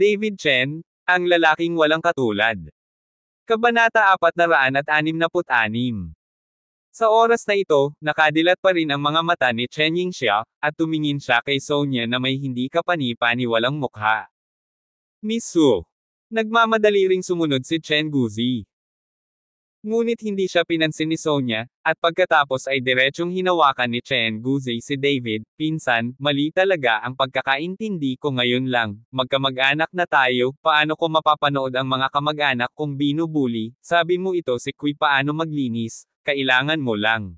David Chen, ang lalaking walang katulad. Kabanata 466. Sa oras na ito, nakadilat pa rin ang mga mata ni Chen Yingxia, at tumingin siya kay Sonya na may hindi kapani-paniwalang mukha. Miss Su. Nagmamadali ring sumunod si Chen Guzi. Ngunit hindi siya pinansin ni Sonya, at pagkatapos ay diretsyong hinawakan ni Chen Guzi si David. Pinsan, mali talaga ang pagkakaintindi ko ngayon lang, magkamag-anak na tayo, paano ko mapapanood ang mga kamag-anak kong binubuli, sabi mo ito si Kui paano maglinis, kailangan mo lang.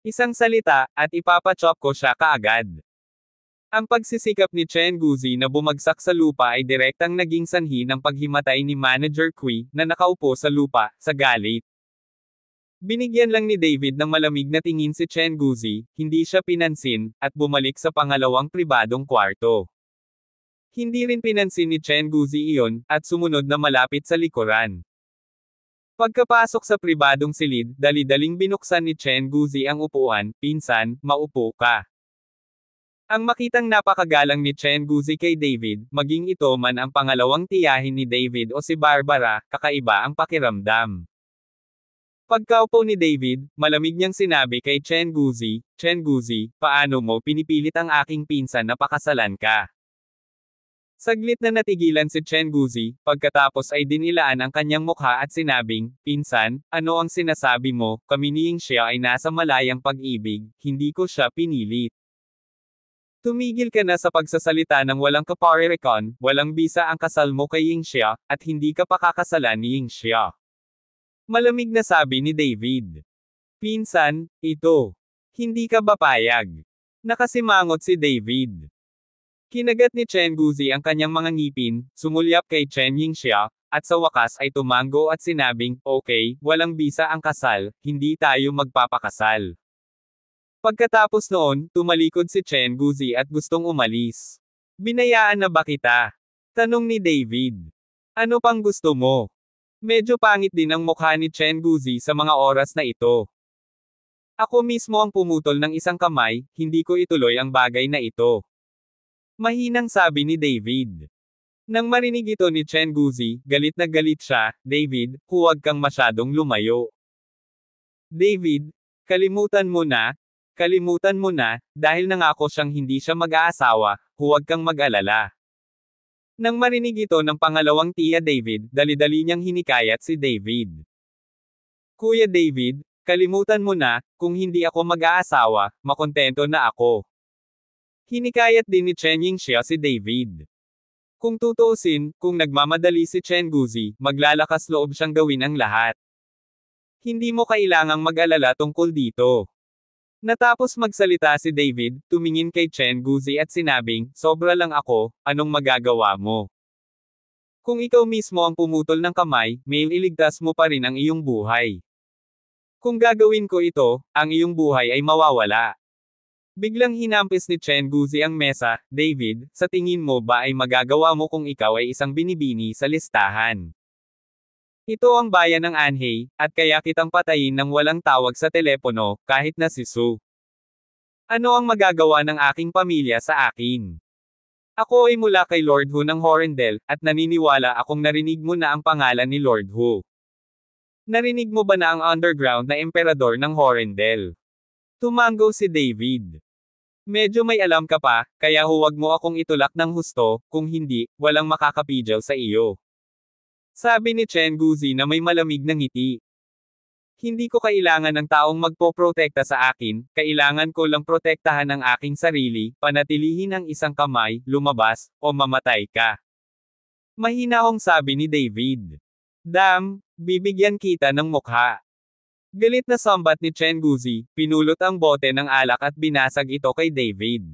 Isang salita, at ipapachop ko siya kaagad. Ang pagsisikap ni Chen Guzi na bumagsak sa lupa ay direktang naging sanhi ng paghimatay ni Manager Kui, na nakaupo sa lupa, sa galit. Binigyan lang ni David ng malamig na tingin si Chen Guzi, hindi siya pinansin, at bumalik sa pangalawang pribadong kwarto. Hindi rin pinansin ni Chen Guzi iyon, at sumunod na malapit sa likuran. Pagkapasok sa pribadong silid, dali-daling binuksan ni Chen Guzi ang upuan. Pinsan, maupo ka. Ang makitang napakagalang ni Chen Guzi kay David, maging ito man ang pangalawang tiyahin ni David o si Barbara, kakaiba ang pakiramdam. Pagkaupo ni David, malamig niyang sinabi kay Chen Guzi, paano mo pinipilit ang aking pinsan na pakasalan ka? Saglit na natigilan si Chen Guzi, pagkatapos ay dinilaan ang kanyang mukha at sinabing, Pinsan, ano ang sinasabi mo, kami ni Yingxia ay nasa malayang pag-ibig, hindi ko siya pinilit. Tumigil ka na sa pagsasalita ng walang kaparerekon, walang bisa ang kasal mo kay Yingxia, at hindi ka pakakasalan ni Yingxia. Malamig na sabi ni David. Pinsan, ito. Hindi ka ba payag? Nakasimangot si David. Kinagat ni Chen Guzi ang kanyang mga ngipin, sumulyap kay Chen Yingxia, at sa wakas ay tumango at sinabing, okay, walang bisa ang kasal, hindi tayo magpapakasal. Pagkatapos noon, tumalikod si Chen Guzi at gustong umalis. Binayaan na ba kita? Tanong ni David. Ano pang gusto mo? Medyo pangit din ang mukha ni Chen Guzi sa mga oras na ito. Ako mismo ang pumutol ng isang kamay, hindi ko ituloy ang bagay na ito. Mahinang sabi ni David. Nang marinig ito ni Chen Guzi, galit na galit siya, David, huwag kang masyadong lumayo. David, kalimutan mo na, dahil nangako siyang hindi siya mag-aasawa, huwag kang mag-alala. Nang marinig ito ng pangalawang tiya David, dali-dali niyang hinikayat si David. Kuya David, kalimutan mo na, kung hindi ako mag-aasawa, makontento na ako. Hinikayat din ni Chen Yingxia si David. Kung tutuusin, kung nagmamadali si Chen Guzi, maglalakas loob siyang gawin ang lahat. Hindi mo kailangang mag-alala tungkol dito. Natapos magsalita si David, tumingin kay Chen Guzi at sinabing, sobra lang ako, anong magagawa mo? Kung ikaw mismo ang pumutol ng kamay, may iligtas mo pa rin ang iyong buhay. Kung gagawin ko ito, ang iyong buhay ay mawawala. Biglang hinampis ni Chen Guzi ang mesa, David, sa tingin mo ba ay magagawa mo kung ikaw ay isang binibini sa listahan? Ito ang bayan ng Anhei, at kaya kitang patayin ng walang tawag sa telepono, kahit na si Su. Ano ang magagawa ng aking pamilya sa akin? Ako ay mula kay Lord Hu ng Horendel, at naniniwala akong narinig mo na ang pangalan ni Lord Hu. Narinig mo ba na ang underground na emperador ng Horendel? Tumango si David. Medyo may alam ka pa, kaya huwag mo akong itulak ng husto, kung hindi, walang makakapidyaw sa iyo. Sabi ni Chen Guzi na may malamig na ngiti. Hindi ko kailangan ng taong magpoprotekta sa akin, kailangan ko lang protektahan ang aking sarili, panatilihin ang isang kamay, lumabas, o mamatay ka. Mahinahong sabi ni David. Damn, bibigyan kita ng mukha. Galit na sambat ni Chen Guzi, pinulot ang bote ng alak at binasag ito kay David.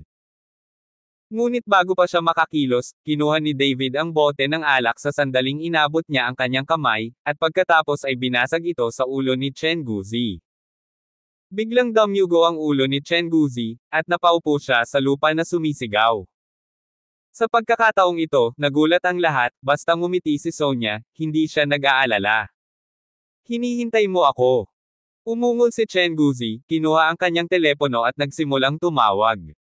Ngunit bago pa siya makakilos, kinuha ni David ang bote ng alak sa sandaling inabot niya ang kanyang kamay, at pagkatapos ay binasag ito sa ulo ni Chen Guzi. Biglang damyugo ang ulo ni Chen Guzi, at napaupo siya sa lupa na sumisigaw. Sa pagkakataong ito, nagulat ang lahat, basta ngumiti si Sonya, hindi siya nag-aalala. Hinihintay mo ako. Umungol si Chen Guzi, kinuha ang kanyang telepono at nagsimulang tumawag.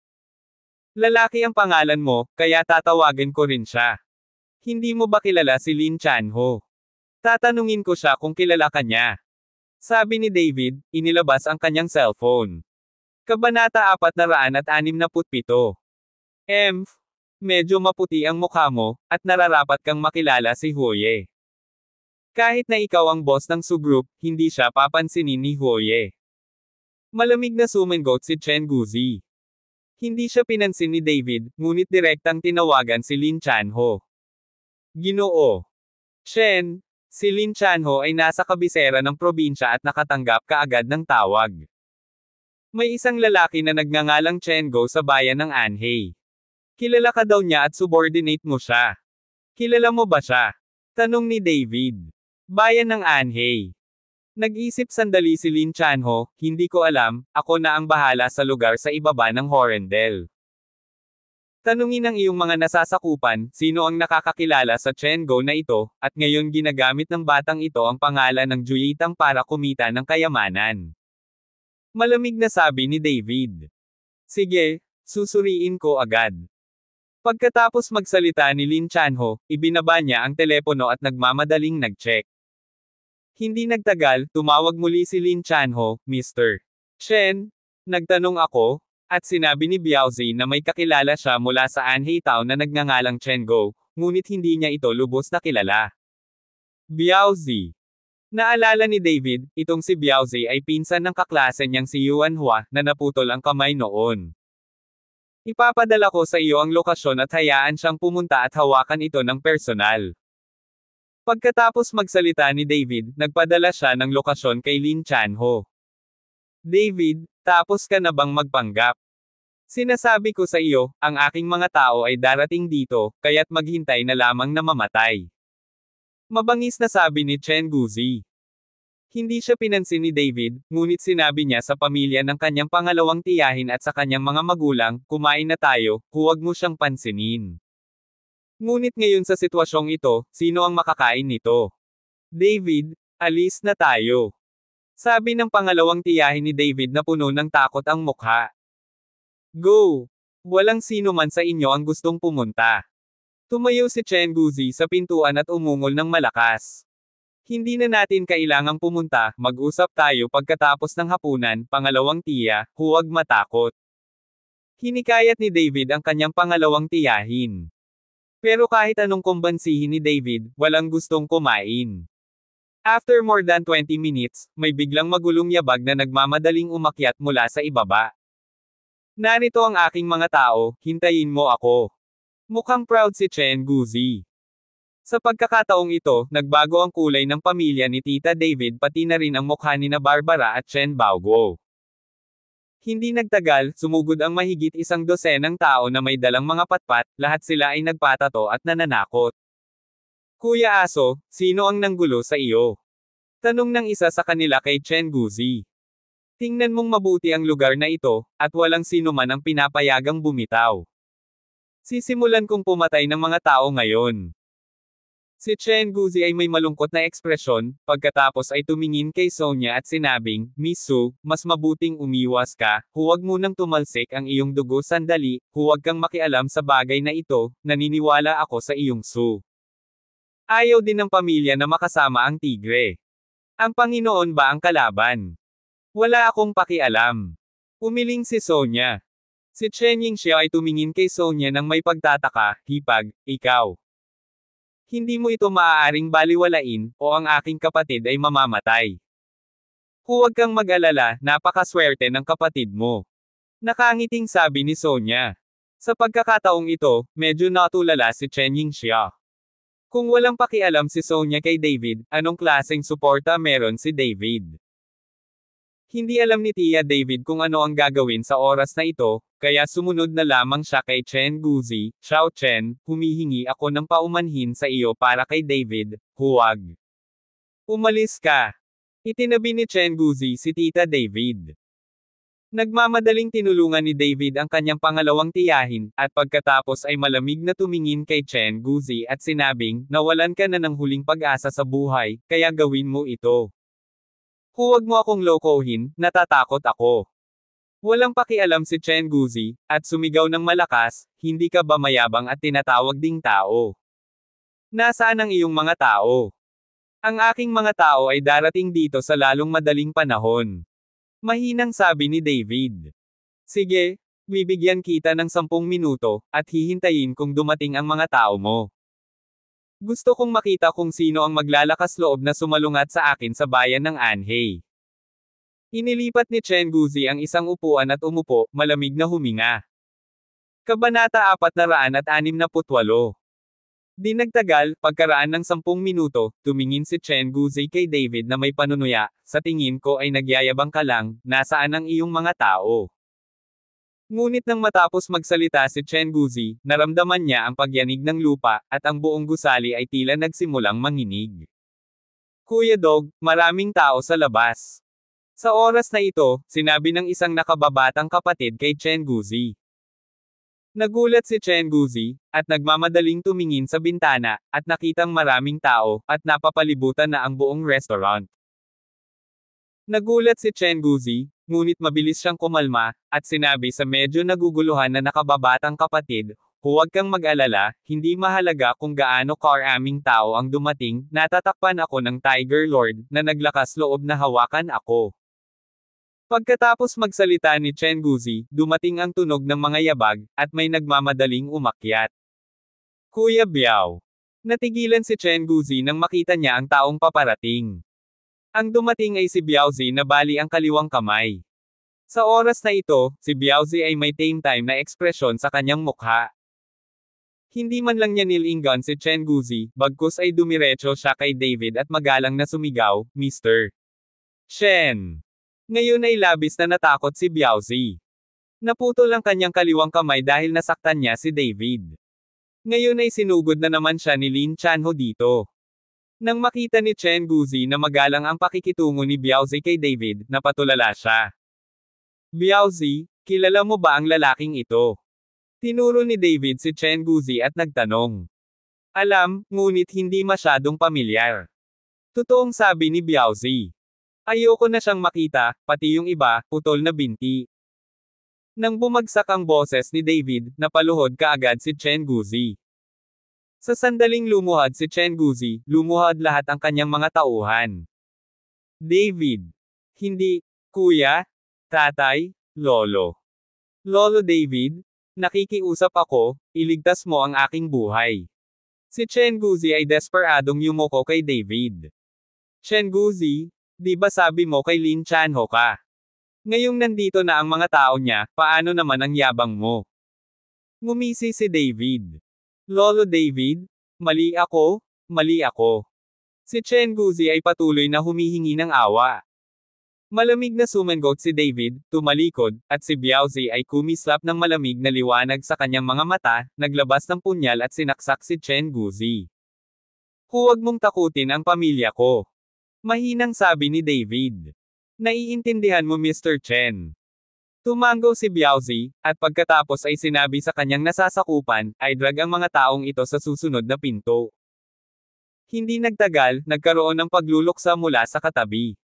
Lalaki ang pangalan mo, kaya tatawagin ko rin siya. Hindi mo ba kilala si Lin Chanho? Tatanungin ko siya kung kilala ka niya. Sabi ni David, inilabas ang kanyang cellphone. Kabanata 467. Medyo maputi ang mukha mo, at nararapat kang makilala si Huoye. Kahit na ikaw ang boss ng Su Group, hindi siya papansinin ni Huoye. Malamig na sumingot si Chen Guzi. Hindi siya pinansin ni David, ngunit direktang tinawagan si Lin Chanho. Ginoo. Chen, si Lin Chanho ay nasa kabisera ng probinsya at nakatanggap kaagad ng tawag. May isang lalaki na nagngangalang Chen Go sa bayan ng Anhei. Kilala ka daw niya at subordinate mo siya. Kilala mo ba siya? Tanong ni David. Bayan ng Anhei. Nag-isip sandali si Lin Chanho, hindi ko alam, ako na ang bahala sa lugar sa ibaba ng Horendel. Tanungin ng iyong mga nasasakupan, sino ang nakakakilala sa Chen Go na ito, at ngayon ginagamit ng batang ito ang pangalan ng Juyitang para kumita ng kayamanan. Malamig na sabi ni David. Sige, susuriin ko agad. Pagkatapos magsalita ni Lin Chanho, ibinaba niya ang telepono at nagmamadaling nag-check. Hindi nagtagal, tumawag muli si Lin Chanho, Mr. Chen? Nagtanong ako, at sinabi ni Biaozi na may kakilala siya mula sa Anhei Town na nagngangalang Chen Go, ngunit hindi niya ito lubos na kilala. Biaozi. Naalala ni David, itong si Biaozi ay pinsan ng kaklase niyang si Yuan Hua, na naputol ang kamay noon. Ipapadala ko sa iyo ang lokasyon at hayaan siyang pumunta at hawakan ito ng personal. Pagkatapos magsalita ni David, nagpadala siya ng lokasyon kay Lin Chanho. David, tapos ka na bang magpanggap? Sinasabi ko sa iyo, ang aking mga tao ay darating dito, kaya't maghintay na lamang na mamatay. Mabangis na sabi ni Chen Guzi. Hindi siya pinansin ni David, ngunit sinabi niya sa pamilya ng kanyang pangalawang tiyahin at sa kanyang mga magulang, kumain na tayo, huwag mo siyang pansinin. Ngunit ngayon sa sitwasyong ito, sino ang makakain nito? David, alis na tayo. Sabi ng pangalawang tiyahin ni David na puno ng takot ang mukha. Go! Walang sino man sa inyo ang gustong pumunta. Tumayo si Chen Guzi sa pintuan at umungol ng malakas. Hindi na natin kailangang pumunta, mag-usap tayo pagkatapos ng hapunan, pangalawang tiya, huwag matakot. Hinikayat ni David ang kanyang pangalawang tiyahin. Pero kahit anong kumbansihin ni David, walang gustong kumain. After more than 20 minutes, may biglang magulong yabag na nagmamadaling umakyat mula sa ibaba. Narito ang aking mga tao, hintayin mo ako. Mukhang proud si Chen Guzi. Sa pagkakataong ito, nagbago ang kulay ng pamilya ni Tita David pati na rin ang mukha ni na Barbara at Chen Baoguo. Hindi nagtagal, sumugod ang mahigit 100 tao na may dalang mga patpat, lahat sila ay nagpatato at nananakot. Kuya Aso, sino ang nanggulo sa iyo? Tanong ng isa sa kanila kay Chen Guzi. Tingnan mong mabuti ang lugar na ito, at walang sino man ang pinapayagang bumitaw. Sisimulan kong pumatay ng mga tao ngayon. Si Chen Guzi ay may malungkot na ekspresyon, pagkatapos ay tumingin kay Sonia at sinabing, Miss Su, mas mabuting umiwas ka, huwag munang tumalsik ang iyong dugo sandali, huwag kang makialam sa bagay na ito, naniniwala ako sa iyong Su. Ayaw din ng pamilya na makasama ang tigre. Ang Panginoon ba ang kalaban? Wala akong pakialam. Umiling si Sonia. Si Chen Yingxiao ay tumingin kay Sonia nang may pagtataka, hipag, ikaw. Hindi mo ito maaaring baliwalain, o ang aking kapatid ay mamamatay. Huwag kang mag-alala, napakaswerte ng kapatid mo. Nakangiting sabi ni Sonia. Sa pagkakataong ito, medyo natulala si Chen Yingxiao. Kung walang pakialam si Sonia kay David, anong klaseng suporta meron si David? Hindi alam ni Tia David kung ano ang gagawin sa oras na ito, kaya sumunod na lamang siya kay Chen Guzi, Xiao Chen, humihingi ako ng paumanhin sa iyo para kay David, huwag. Umalis ka. Itinabi ni Chen Guzi si Tita David. Nagmamadaling tinulungan ni David ang kanyang pangalawang tiyahin, at pagkatapos ay malamig na tumingin kay Chen Guzi at sinabing, nawalan ka na ng huling pag-asa sa buhay, kaya gawin mo ito. Huwag mo akong lokohin, natatakot ako. Walang pakialam si Chen Guzi, at sumigaw ng malakas, hindi ka ba mayabang at tinatawag ding tao? Nasaan ang iyong mga tao? Ang aking mga tao ay darating dito sa lalong madaling panahon. Mahinang sabi ni David. Sige, bibigyan kita ng 10 minuto, at hihintayin kung dumating ang mga tao mo. Gusto kong makita kung sino ang maglalakas loob na sumalungat sa akin sa bayan ng Anhei. Inilipat ni Chen Guzi ang isang upuan at umupo, malamig na huminga. Kabanata 468. Di nagtagal, pagkaraan ng 10 minuto, tumingin si Chen Guzi kay David na may panunuya, sa tingin ko ay nagyayabang ka lang, nasaan ang iyong mga tao? Ngunit nang matapos magsalita si Chen Guzi, naramdaman niya ang pagyanig ng lupa, at ang buong gusali ay tila nagsimulang manginig. Kuya Dog, maraming tao sa labas. Sa oras na ito, sinabi ng isang nakababatang kapatid kay Chen Guzi. Nagulat si Chen Guzi, at nagmamadaling tumingin sa bintana, at nakitang maraming tao, at napapalibutan na ang buong restaurant. Nagulat si Chen Guzi, ngunit mabilis siyang kumalma, at sinabi sa medyo naguguluhan na nakababatang kapatid, huwag kang mag-alala, hindi mahalaga kung gaano karaming tao ang dumating, natatakpan ako ng Tiger Lord, na naglakas loob na hawakan ako. Pagkatapos magsalita ni Chen Guzi, dumating ang tunog ng mga yabag, at may nagmamadaling umakyat. Kuya Biao. Natigilan si Chen Guzi nang makita niya ang taong paparating. Ang dumating ay si Biaozi na bali ang kaliwang kamay. Sa oras na ito, si Biaozi ay may tame-time na ekspresyon sa kanyang mukha. Hindi man lang niya nilinggan si Chen Guzi, bagkus ay dumiretso siya kay David at magalang na sumigaw, Mr. Chen. Ngayon ay labis na natakot si Biaozi. Naputol ang kanyang kaliwang kamay dahil nasaktan niya si David. Ngayon ay sinugod na naman siya ni Lin Chanho dito. Nang makita ni Chen Guzi na magalang ang pakikitungo ni Biaozi kay David, napatulala siya. Biaozi, kilala mo ba ang lalaking ito? Tinuro ni David si Chen Guzi at nagtanong. Alam, ngunit hindi masyadong pamilyar. Totoong sabi ni Biaozi. Ayoko na siyang makita, pati yung iba, putol na binti. Nang bumagsak ang boses ni David, napaluhod kaagad si Chen Guzi. Sa sandaling lumuhad si Chen Guzi, lumuhad lahat ang kanyang mga tauhan. David. Hindi, kuya, tatay, lolo. Lolo David, nakikiusap ako, iligtas mo ang aking buhay. Si Chen Guzi ay desperadong yumuko kay David. Chen Guzi, di ba sabi mo kay Lin Chanho ka? Ngayong nandito na ang mga tao niya, paano naman ang yabang mo? Ngumisi si David. Lolo David, mali ako, mali ako. Si Chen Guzi ay patuloy na humihingi ng awa. Malamig na sumangot si David, tumalikod, at si Biaozi ay kumislap ng malamig na liwanag sa kanyang mga mata, naglabas ng punyal at sinaksak si Chen Guzi. Huwag mong takutin ang pamilya ko. Mahinang sabi ni David. Naiintindihan mo Mr. Chen. Tumango si Biaozi, at pagkatapos ay sinabi sa kanyang nasasakupan, ay drag ang mga taong ito sa susunod na pinto. Hindi nagtagal, nagkaroon ng pagluluksa mula sa katabi.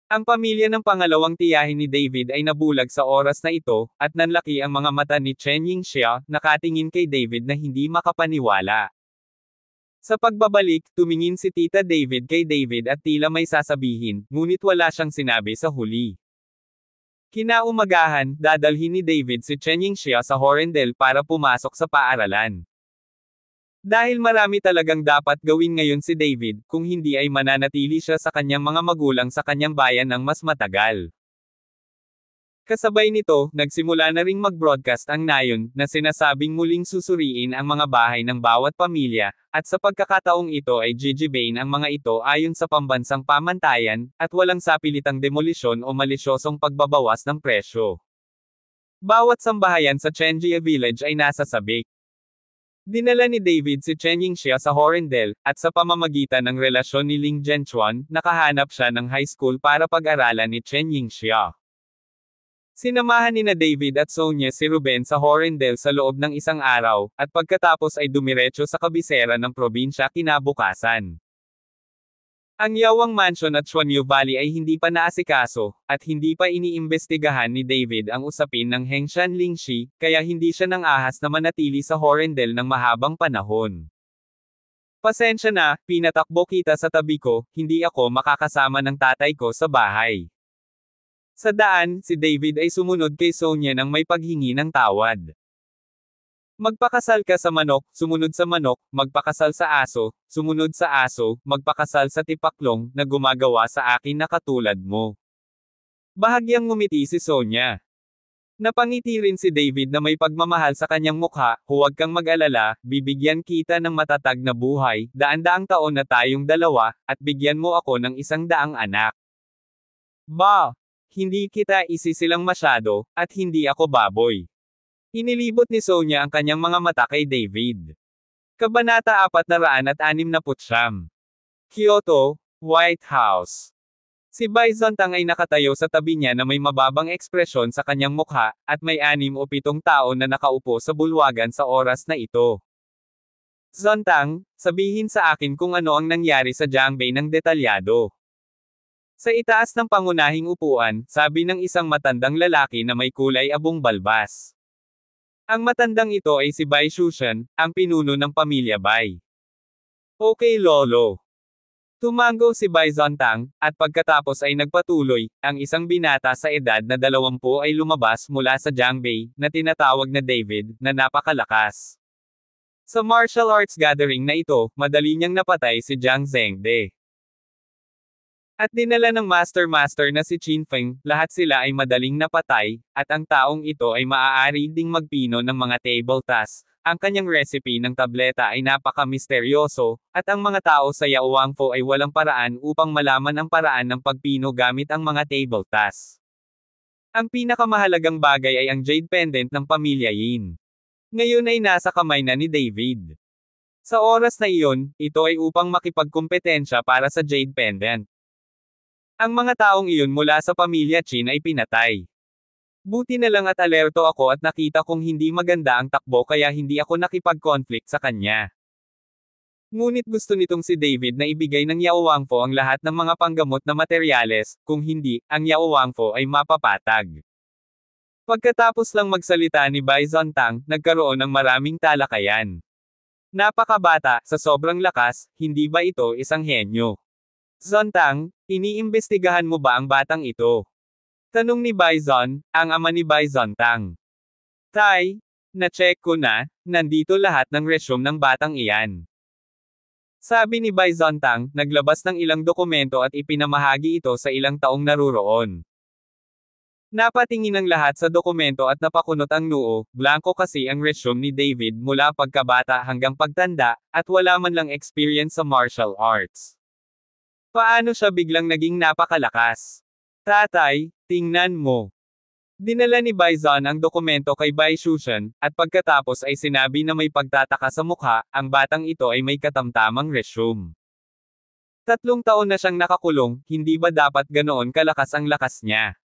Ang pamilya ng pangalawang tiyahin ni David ay nabulag sa oras na ito, at nanlaki ang mga mata ni Chen Yingxia, nakatingin kay David na hindi makapaniwala. Sa pagbabalik, tumingin si Tita David kay David at tila may sasabihin, ngunit wala siyang sinabi sa huli. Kinaumagahan, dadalhin ni David si Chen Yingxia sa Horendel para pumasok sa paaralan. Dahil marami talagang dapat gawin ngayon si David, kung hindi ay mananatili siya sa kanyang mga magulang sa kanyang bayan ng mas matagal. Kasabay nito, nagsimula na ring mag-broadcast ang Nayon, na sinasabing muling susuriin ang mga bahay ng bawat pamilya, at sa pagkakataong ito ay jijibain ang mga ito ayon sa pambansang pamantayan, at walang sapilitang demolisyon o malisyosong pagbabawas ng presyo. Bawat sambahayan sa Chenjia Village ay nasa sabik. Dinala ni David si Chen Yingxia sa Horendel, at sa pamamagitan ng relasyon ni Ling Zhenchuan, nakahanap siya ng high school para pag-aralan ni Chen Yingxia. Sinamahan ni na David at Sonia si Ruben sa Horendel sa loob ng isang araw, at pagkatapos ay dumiretso sa kabisera ng probinsya kinabukasan. Ang Yawang Mansion at Xuanyu Valley ay hindi pa naasikaso, at hindi pa iniimbestigahan ni David ang usapin ng Hengshan Lingxi, kaya hindi siya nang ahas na manatili sa Horendel ng mahabang panahon. Pasensya na, pinatakbo kita sa tabi ko, hindi ako makakasama ng tatay ko sa bahay. Sa daan, si David ay sumunod kay Sonia nang may paghingi ng tawad. Magpakasal ka sa manok, sumunod sa manok, magpakasal sa aso, sumunod sa aso, magpakasal sa tipaklong, na gumagawa sa akin na katulad mo. Bahagyang ngumiti si Sonia. Napangiti rin si David na may pagmamahal sa kanyang mukha, huwag kang mag-alala, bibigyan kita ng matatag na buhay, daan-daang taon na tayong dalawa, at bigyan mo ako ng 100 anak. Ba! Hindi kita isisilang masyado, at hindi ako baboy. Inilibot ni Sonia ang kanyang mga mata kay David. Kabanata 469. Kyoto, White House. Si Bai Zontang ay nakatayo sa tabi niya na may mababang ekspresyon sa kanyang mukha, at may 6 o 7 tao na nakaupo sa bulwagan sa oras na ito. Zontang, sabihin sa akin kung ano ang nangyari sa Jiangbei ng detalyado. Sa itaas ng pangunahing upuan, sabi ng isang matandang lalaki na may kulay abong balbas. Ang matandang ito ay si Bai Shushan, ang pinuno ng pamilya Bai. Okay lolo. Tumango si Bai Zontang, at pagkatapos ay nagpatuloy, ang isang binata sa edad na 20 ay lumabas mula sa Jiangbei, na tinatawag na David, na napakalakas. Sa martial arts gathering na ito, madali niyang napatay si Jiang Zhengde. At dinala ng master na si Qin Feng, lahat sila ay madaling napatay, at ang taong ito ay maaari ding magpino ng mga table tasks. Ang kanyang recipe ng tableta ay napaka-misteryoso, at ang mga tao sa Yao Wangfo ay walang paraan upang malaman ang paraan ng pagpino gamit ang mga table tasks. Ang pinakamahalagang bagay ay ang jade pendant ng pamilya Yin. Ngayon ay nasa kamay na ni David. Sa oras na iyon, ito ay upang makipagkumpetensya para sa jade pendant. Ang mga taong iyon mula sa pamilya Qin ay pinatay. Buti na lang at alerto ako at nakita kong hindi maganda ang takbo kaya hindi ako nakipag-conflict sa kanya. Ngunit gusto nitong si David na ibigay ng Yao Wangfo ang lahat ng mga panggamot na materyales, kung hindi, ang Yao Wangfo ay mapapatag. Pagkatapos lang magsalita ni Bai Zontang, nagkaroon ng maraming talakayan. Napakabata, sa sobrang lakas, hindi ba ito isang henyo? Zontang, iniimbestigahan mo ba ang batang ito? Tanong ni Bai Zon, ang ama ni Bai Zontang. Tay, na-check ko na, nandito lahat ng resume ng batang iyan. Sabi ni Bai Zontang, naglabas ng ilang dokumento at ipinamahagi ito sa ilang taong naruroon. Napatingin ang lahat sa dokumento at napakunot ang noo, blanko kasi ang resume ni David mula pagkabata hanggang pagtanda, at wala man lang experience sa martial arts. Paano siya biglang naging napakalakas? Tatay, tingnan mo. Dinala ni Bai Zon ang dokumento kay Bai Shushan, at pagkatapos ay sinabi na may pagtataka sa mukha, ang batang ito ay may katamtamang resume. 3 taon na siyang nakakulong, hindi ba dapat ganoon kalakas ang lakas niya?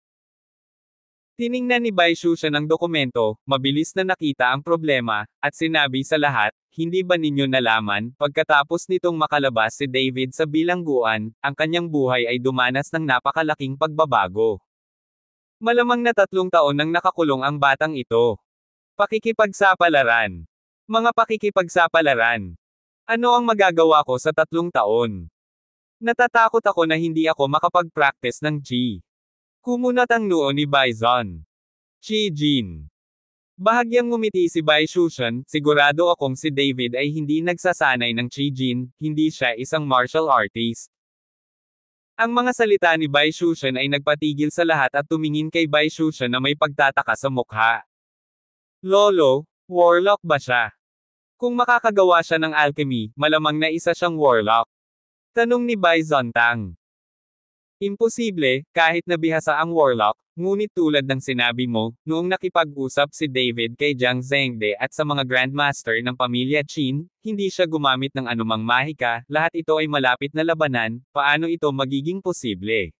Tiningnan ni Bai Shushan ang dokumento, mabilis na nakita ang problema, at sinabi sa lahat, hindi ba ninyo nalaman, pagkatapos nitong makalabas si David sa bilangguan, ang kanyang buhay ay dumanas ng napakalaking pagbabago. Malamang na 3 taon nang nakakulong ang batang ito. Pakikipagsapalaran. Mga pakikipagsapalaran. Ano ang magagawa ko sa 3 taon? Natatakot ako na hindi ako makapag-practice ng Qi. Kumunat ang noo ni Bai Zon. Qi Jin. Bahagyang ngumiti si Bai Shushan, sigurado akong si David ay hindi nagsasanay ng Qi Jin, hindi siya isang martial artist. Ang mga salita ni Bai Shushan ay nagpatigil sa lahat at tumingin kay Bai Shushan na may pagtataka sa mukha. Lolo, warlock ba siya? Kung makakagawa siya ng alchemy, malamang na isa siyang warlock. Tanong ni Bai Zontang. Imposible, kahit nabihasa ang warlock, ngunit tulad ng sinabi mo, noong nakipag-usap si David kay Jiang Zhengde at sa mga grandmaster ng pamilya Qin, hindi siya gumamit ng anumang mahika, lahat ito ay malapit na labanan, paano ito magiging posible?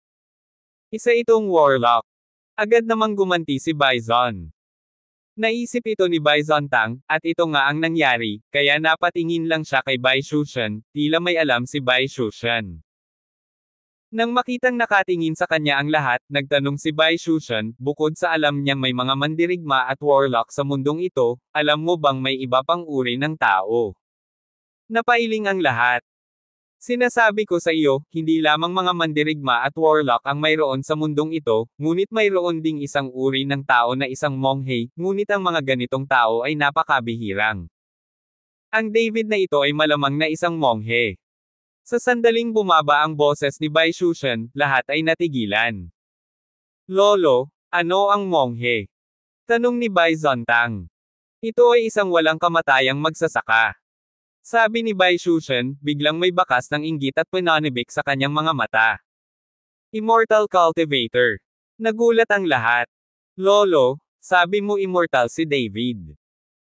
Isa itong warlock. Agad namang gumanti si Bai Zon. Naisip ito ni Bai Zontang, at ito nga ang nangyari, kaya napatingin lang siya kay Bai Shushan, tila may alam si Bai Shushan. Nang makitang nakatingin sa kanya ang lahat, nagtanong si Bai Shushan, bukod sa alam niyang may mga mandirigma at warlock sa mundong ito, alam mo bang may iba pang uri ng tao? Napailing ang lahat. Sinasabi ko sa iyo, hindi lamang mga mandirigma at warlock ang mayroon sa mundong ito, ngunit mayroon ding isang uri ng tao na isang monghe, ngunit ang mga ganitong tao ay napakabihirang. Ang David na ito ay malamang na isang monghe. Sa sandaling bumaba ang boses ni Bai Shushan, lahat ay natigilan. Lolo, ano ang monghe? Tanong ni Bai Zontang. Ito ay isang walang kamatayang magsasaka. Sabi ni Bai Shushan, biglang may bakas ng inggit at pananibik sa kanyang mga mata. Immortal Cultivator. Nagulat ang lahat. Lolo, sabi mo immortal si David.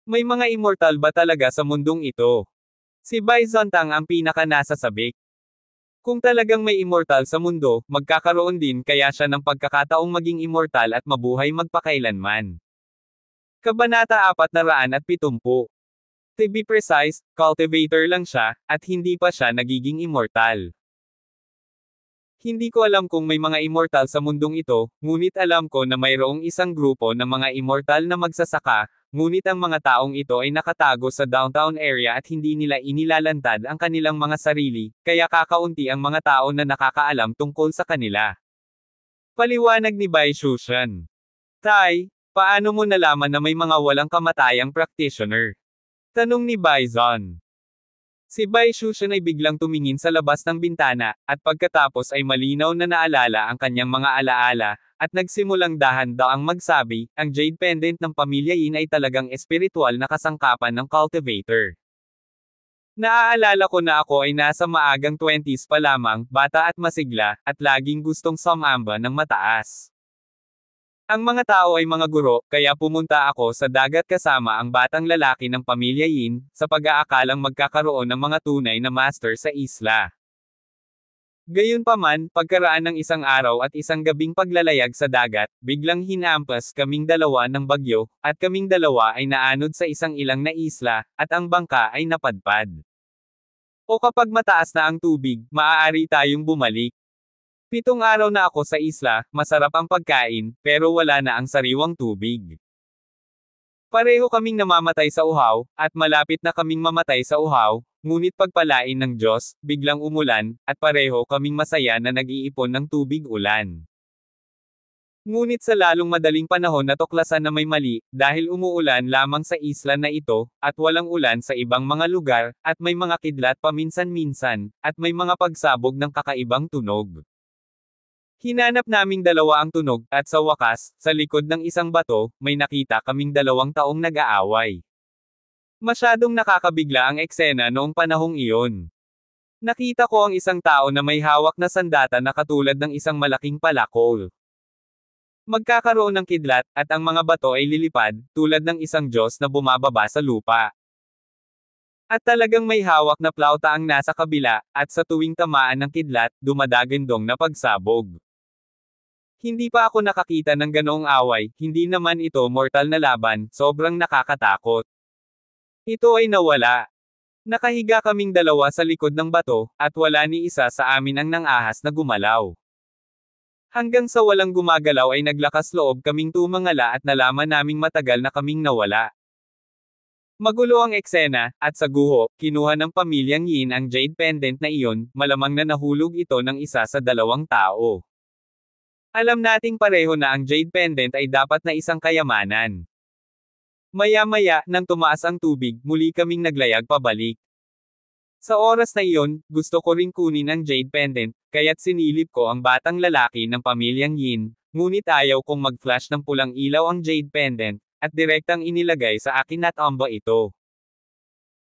May mga immortal ba talaga sa mundong ito? Si Bai Zontang ang pinaka nasasabik. Kung talagang may immortal sa mundo, magkakaroon din kaya siya ng pagkakataong maging immortal at mabuhay magpakailanman. Kabanata 470. To be precise, cultivator lang siya, at hindi pa siya nagiging immortal. Hindi ko alam kung may mga immortal sa mundong ito, ngunit alam ko na mayroong isang grupo ng mga immortal na magsasaka, ngunit ang mga taong ito ay nakatago sa downtown area at hindi nila inilalantad ang kanilang mga sarili, kaya kakaunti ang mga tao na nakakaalam tungkol sa kanila. Paliwanag ni Bai Shushan. Tai, paano mo nalaman na may mga walang kamatayang practitioner? Tanong ni Bai Zon. Si Bai Shushan ay biglang tumingin sa labas ng bintana, at pagkatapos ay malinaw na naalala ang kanyang mga alaala, at nagsimulang dahan-daang magsabi, ang jade pendant ng pamilya Yin ay talagang espiritual na kasangkapan ng cultivator. Naaalala ko na ako ay nasa maagang 20s pa lamang, bata at masigla, at laging gustong sumamba ng mataas. Ang mga tao ay mga guro, kaya pumunta ako sa dagat kasama ang batang lalaki ng pamilya Yin, sa pag-aakalang magkakaroon ng mga tunay na master sa isla. Gayunpaman, pagkaraan ng isang araw at isang gabing paglalayag sa dagat, biglang hinampas kaming dalawa ng bagyo, at kaming dalawa ay naanod sa isang ilang na isla, at ang bangka ay napadpad. O kapag mataas na ang tubig, maaari tayong bumalik. 7 araw na ako sa isla, masarap ang pagkain, pero wala na ang sariwang tubig. Pareho kaming namamatay sa uhaw, at malapit na kaming mamatay sa uhaw, ngunit pagpalain ng Diyos, biglang umulan, at pareho kaming masaya na nag-iipon ng tubig ulan. Ngunit sa lalong madaling panahon natuklasan na may mali, dahil umuulan lamang sa isla na ito, at walang ulan sa ibang mga lugar, at may mga kidlat paminsan-minsan, at may mga pagsabog ng kakaibang tunog. Hinanap naming dalawa ang tunog, at sa wakas, sa likod ng isang bato, may nakita kaming 2 taong nag-aaway. Masyadong nakakabigla ang eksena noong panahong iyon. Nakita ko ang isang tao na may hawak na sandata na katulad ng isang malaking palakol. Magkakaroon ng kidlat, at ang mga bato ay lilipad, tulad ng isang Diyos na bumababa sa lupa. At talagang may hawak na plauta ang nasa kabila, at sa tuwing tamaan ng kidlat, dumadagandong na pagsabog. Hindi pa ako nakakita ng ganoong away, hindi naman ito mortal na laban, sobrang nakakatakot. Ito ay nawala. Nakahiga kaming dalawa sa likod ng bato, at wala ni isa sa amin ang nang-ahas na gumalaw. Hanggang sa walang gumagalaw ay naglakas loob kaming tumangala at nalaman naming matagal na kaming nawala. Magulo ang eksena, at sa guho, kinuha ng pamilyang Yin ang jade pendant na iyon, malamang na nahulog ito ng isa sa 2 tao. Alam nating pareho na ang jade pendant ay dapat na isang kayamanan. Maya-maya, nang tumaas ang tubig, muli kaming naglayag pabalik. Sa oras na iyon, gusto ko ring kunin ang jade pendant, kaya't sinilip ko ang batang lalaki ng pamilyang Yin, ngunit ayaw kong mag-flash ng pulang ilaw ang jade pendant, at direktang inilagay sa akin at amba ito.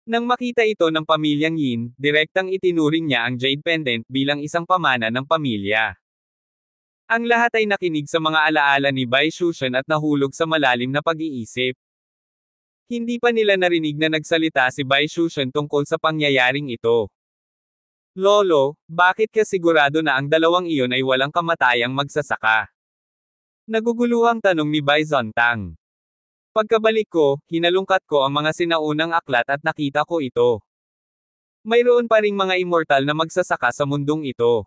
Nang makita ito ng pamilyang Yin, direktang itinuring niya ang jade pendant bilang isang pamana ng pamilya. Ang lahat ay nakinig sa mga alaala ni Bai Shushan at nahulog sa malalim na pag-iisip. Hindi pa nila narinig na nagsalita si Bai Shushan tungkol sa pangyayaring ito. Lolo, bakit ka sigurado na ang 2 iyon ay walang kamatayang magsasaka? Naguguluhang tanong ni Bai Zontang. Pagkabalik ko, hinalungkat ko ang mga sinaunang aklat at nakita ko ito. Mayroon pa ring mga immortal na magsasaka sa mundong ito.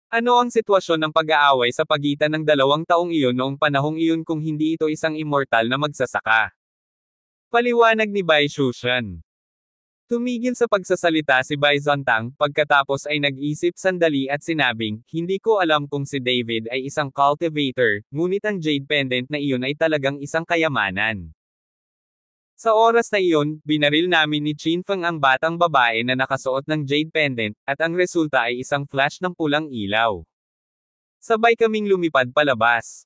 Ano ang sitwasyon ng pag-aaway sa pagitan ng 2 taong iyon noong panahong iyon kung hindi ito isang immortal na magsasaka? Paliwanag ni Bai Shushan. Tumigil sa pagsasalita si Bai Zontang, pagkatapos ay nag-isip sandali at sinabing, hindi ko alam kung si David ay isang cultivator, ngunit ang jade pendant na iyon ay talagang isang kayamanan. Sa oras na iyon, binaril namin ni Chin Feng ang batang babae na nakasuot ng jade pendant, at ang resulta ay isang flash ng pulang ilaw. Sabay kaming lumipad palabas.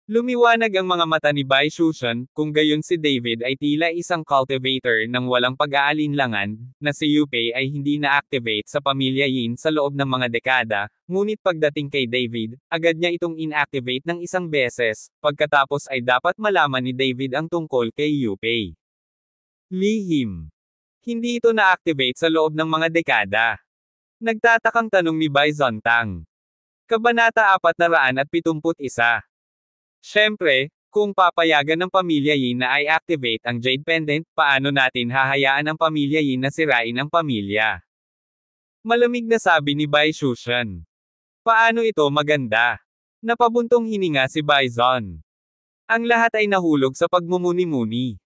Lumiwanag ang mga mata ni Bai Shushan, kung gayon si David ay tila isang cultivator ng walang pag-aalinlangan, na si Yupei ay hindi na-activate sa pamilya Yin sa loob ng mga dekada, ngunit pagdating kay David, agad niya itong inactivate ng isang beses, pagkatapos ay dapat malaman ni David ang tungkol kay Yupei. Lihim. Hindi ito na-activate sa loob ng mga dekada. Nagtatakang tanong ni Bai Zontang. Kabanata 471. Siyempre, kung papayagan ng pamilya Yin na i-activate ang jade pendant, paano natin hahayaan ang pamilya Yin na sirain ang pamilya? Malamig na sabi ni Bai Shushan. Paano ito maganda? Napabuntong hininga si Bai Zon. Ang lahat ay nahulog sa pagmumuni-muni.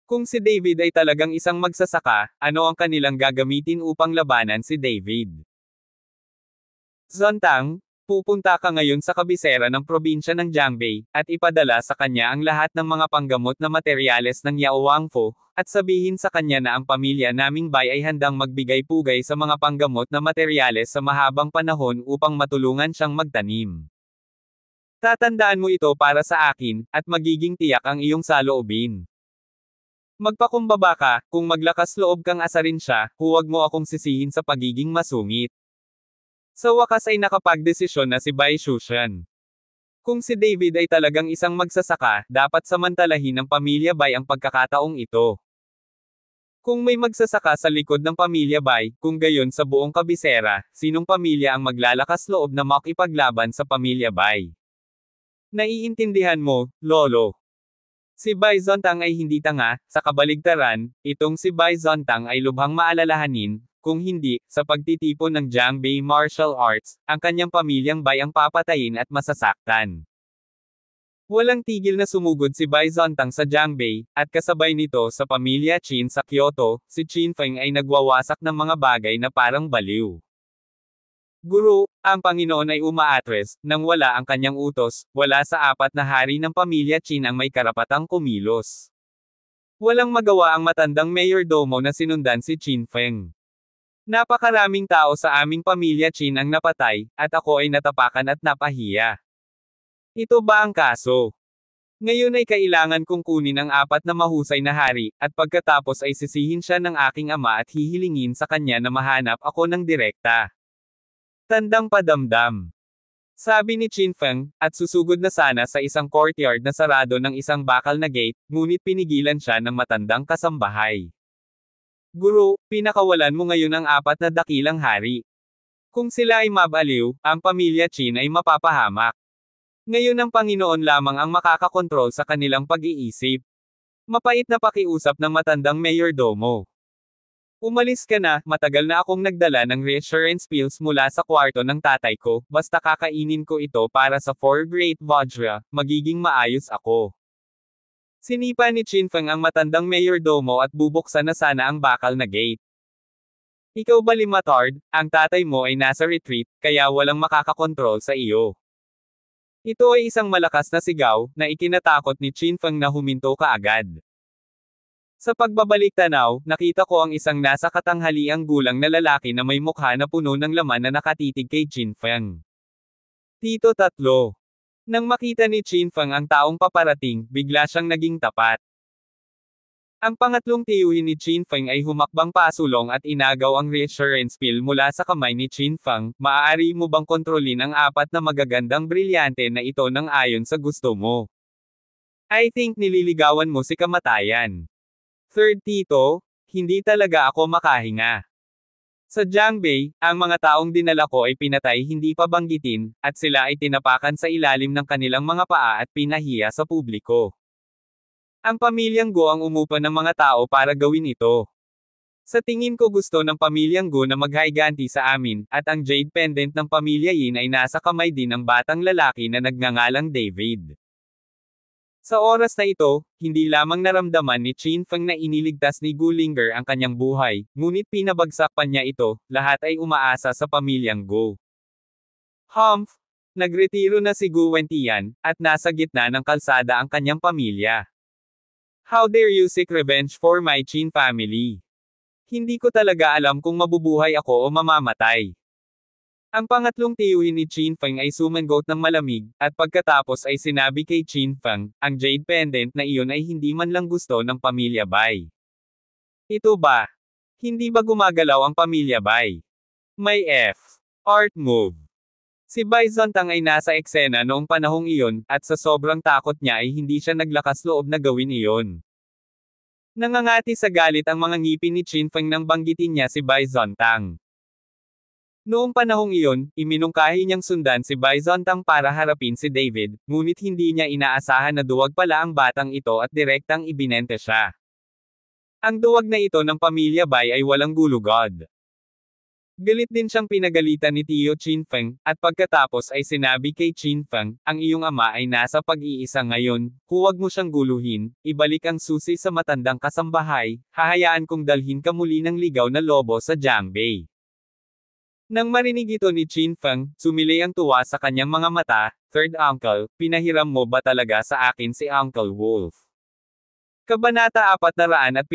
Kung si David ay talagang isang magsasaka, ano ang kanilang gagamitin upang labanan si David? Zontang, pupunta ka ngayon sa kabisera ng probinsya ng Jiangbei, at ipadala sa kanya ang lahat ng mga panggamot na materyales ng Yao Wangfo, at sabihin sa kanya na ang pamilya naming Bai ay handang magbigay-pugay sa mga panggamot na materyales sa mahabang panahon upang matulungan siyang magtanim. Tatandaan mo ito para sa akin, at magiging tiyak ang iyong saloobin. Magpakumbaba ka, kung maglakas loob kang asarin siya, huwag mo akong sisihin sa pagiging masungit. Sa wakas ay nakapagdesisyon na si Bai Shushan. Kung si David ay talagang isang magsasaka, dapat samantalahin ng pamilya Bai ang pagkakataong ito. Kung may magsasaka sa likod ng pamilya Bai, kung gayon sa buong kabisera, sinong pamilya ang maglalakas loob na makipaglaban sa pamilya Bai? Naiintindihan mo, Lolo. Si Bai Zontang ay hindi tanga, sa kabaligtaran, itong si Bai Zontang ay lubhang maalalahanin, kung hindi, sa pagtitipon ng Jiangbei Martial Arts, ang kanyang pamilyang Bai ang papatayin at masasaktan. Walang tigil na sumugod si Bai Zontang sa Jiangbei, at kasabay nito sa pamilya Qin sa Kyoto, si Qin Feng ay nagwawasak ng mga bagay na parang baliw. Guru, ang Panginoon ay umaatres, nang wala ang kanyang utos, wala sa apat na hari ng pamilya Qin ang may karapatang kumilos. Walang magawa ang matandang mayordomo na sinundan si Qin Feng. Napakaraming tao sa aming pamilya Qin ang napatay, at ako ay natapakan at napahiya. Ito ba ang kaso? Ngayon ay kailangan kong kunin ang apat na mahusay na hari, at pagkatapos ay sisihin siya ng aking ama at hihilingin sa kanya na mahanap ako ng direkta. Tandang padamdam. Sabi ni Qin Feng, at susugod na sana sa isang courtyard na sarado ng isang bakal na gate, ngunit pinigilan siya ng matandang kasambahay. Guru, pinakawalan mo ngayon ang apat na dakilang hari. Kung sila ay mabaliw, ang pamilya Qin ay mapapahamak. Ngayon ang Panginoon lamang ang makakakontrol sa kanilang pag-iisip. Mapait na pakiusap ng matandang mayordomo. Umalis ka na, matagal na akong nagdala ng reassurance pills mula sa kwarto ng tatay ko, basta kakainin ko ito para sa 4 Great Vajra, magiging maayos ako. Sinipa ni Qin Feng ang matandang mayordomo at bubuksan na sana ang bakal na gate. Ikaw ba limatard, ang tatay mo ay nasa retreat, kaya walang makakakontrol sa iyo. Ito ay isang malakas na sigaw, na ikinatakot ni Qin Feng na huminto kaagad. Sa pagbabalik tanaw, nakita ko ang isang nasa katanghaliang gulang na lalaki na may mukha na puno ng laman na nakatitig kay Qin Feng. Tito tatlo. Nang makita ni Qin Feng ang taong paparating, bigla siyang naging tapat. Ang pangatlong tiyuhin ni Qin Feng ay humakbang pasulong at inagaw ang reassurance pill mula sa kamay ni Qin Feng. Maaari mo bang kontrolin ang apat na magagandang brilyante na ito nang ayon sa gusto mo? I think nililigawan mo si kamatayan. Third tito, hindi talaga ako makahinga. Sa Jiangbei, ang mga taong dinala ko ay pinatay hindi pa banggitin, at sila ay tinapakan sa ilalim ng kanilang mga paa at pinahiya sa publiko. Ang pamilyang Go ang umupa ng mga tao para gawin ito. Sa tingin ko gusto ng pamilyang Go na maghaiganti sa amin, at ang jade pendant ng pamilya Yin ay nasa kamay din ng batang lalaki na nagngangalang David. Sa oras na ito, hindi lamang naramdaman ni Qin Feng na iniligtas ni Gulinger ang kanyang buhay, ngunit pinabagsak pa niya ito, lahat ay umaasa sa pamilyang Go. Humph! Nagretiro na si Gu Wentian, at nasa gitna ng kalsada ang kanyang pamilya. How dare you seek revenge for my Qin family? Hindi ko talaga alam kung mabubuhay ako o mamamatay. Ang pangatlong tiyuhin ni Qin Feng ay sumangot ng malamig, at pagkatapos ay sinabi kay Qin Feng, ang jade pendant na iyon ay hindi man lang gusto ng pamilya Bai. Ito ba? Hindi ba gumagalaw ang pamilya Bai? May art move. Si Bai Zontang ay nasa eksena noong panahong iyon, at sa sobrang takot niya ay hindi siya naglakas loob na gawin iyon. Nangangati sa galit ang mga ngipin ni Qin Feng nang banggitin niya si Bai Zontang. Noong panahong iyon, iminungkahi niyang sundan si Bai Zontang para harapin si David, ngunit hindi niya inaasahan na duwag pala ang batang ito at direktang ibinente siya. Ang duwag na ito ng pamilya Bai ay walang gulugod. Galit din siyang pinagalitan ni Tio Qin Feng, at pagkatapos ay sinabi kay Qin Feng, ang iyong ama ay nasa pag-iisa ngayon, huwag mo siyang guluhin, ibalik ang susi sa matandang kasambahay, hahayaan kong dalhin ka muli ng ligaw na lobo sa Jiangbei. Nang marinig ito ni Qin Feng, sumilay ang tuwa sa kanyang mga mata. Third uncle, pinahiram mo ba talaga sa akin si Uncle Wolf? Kabanata 472.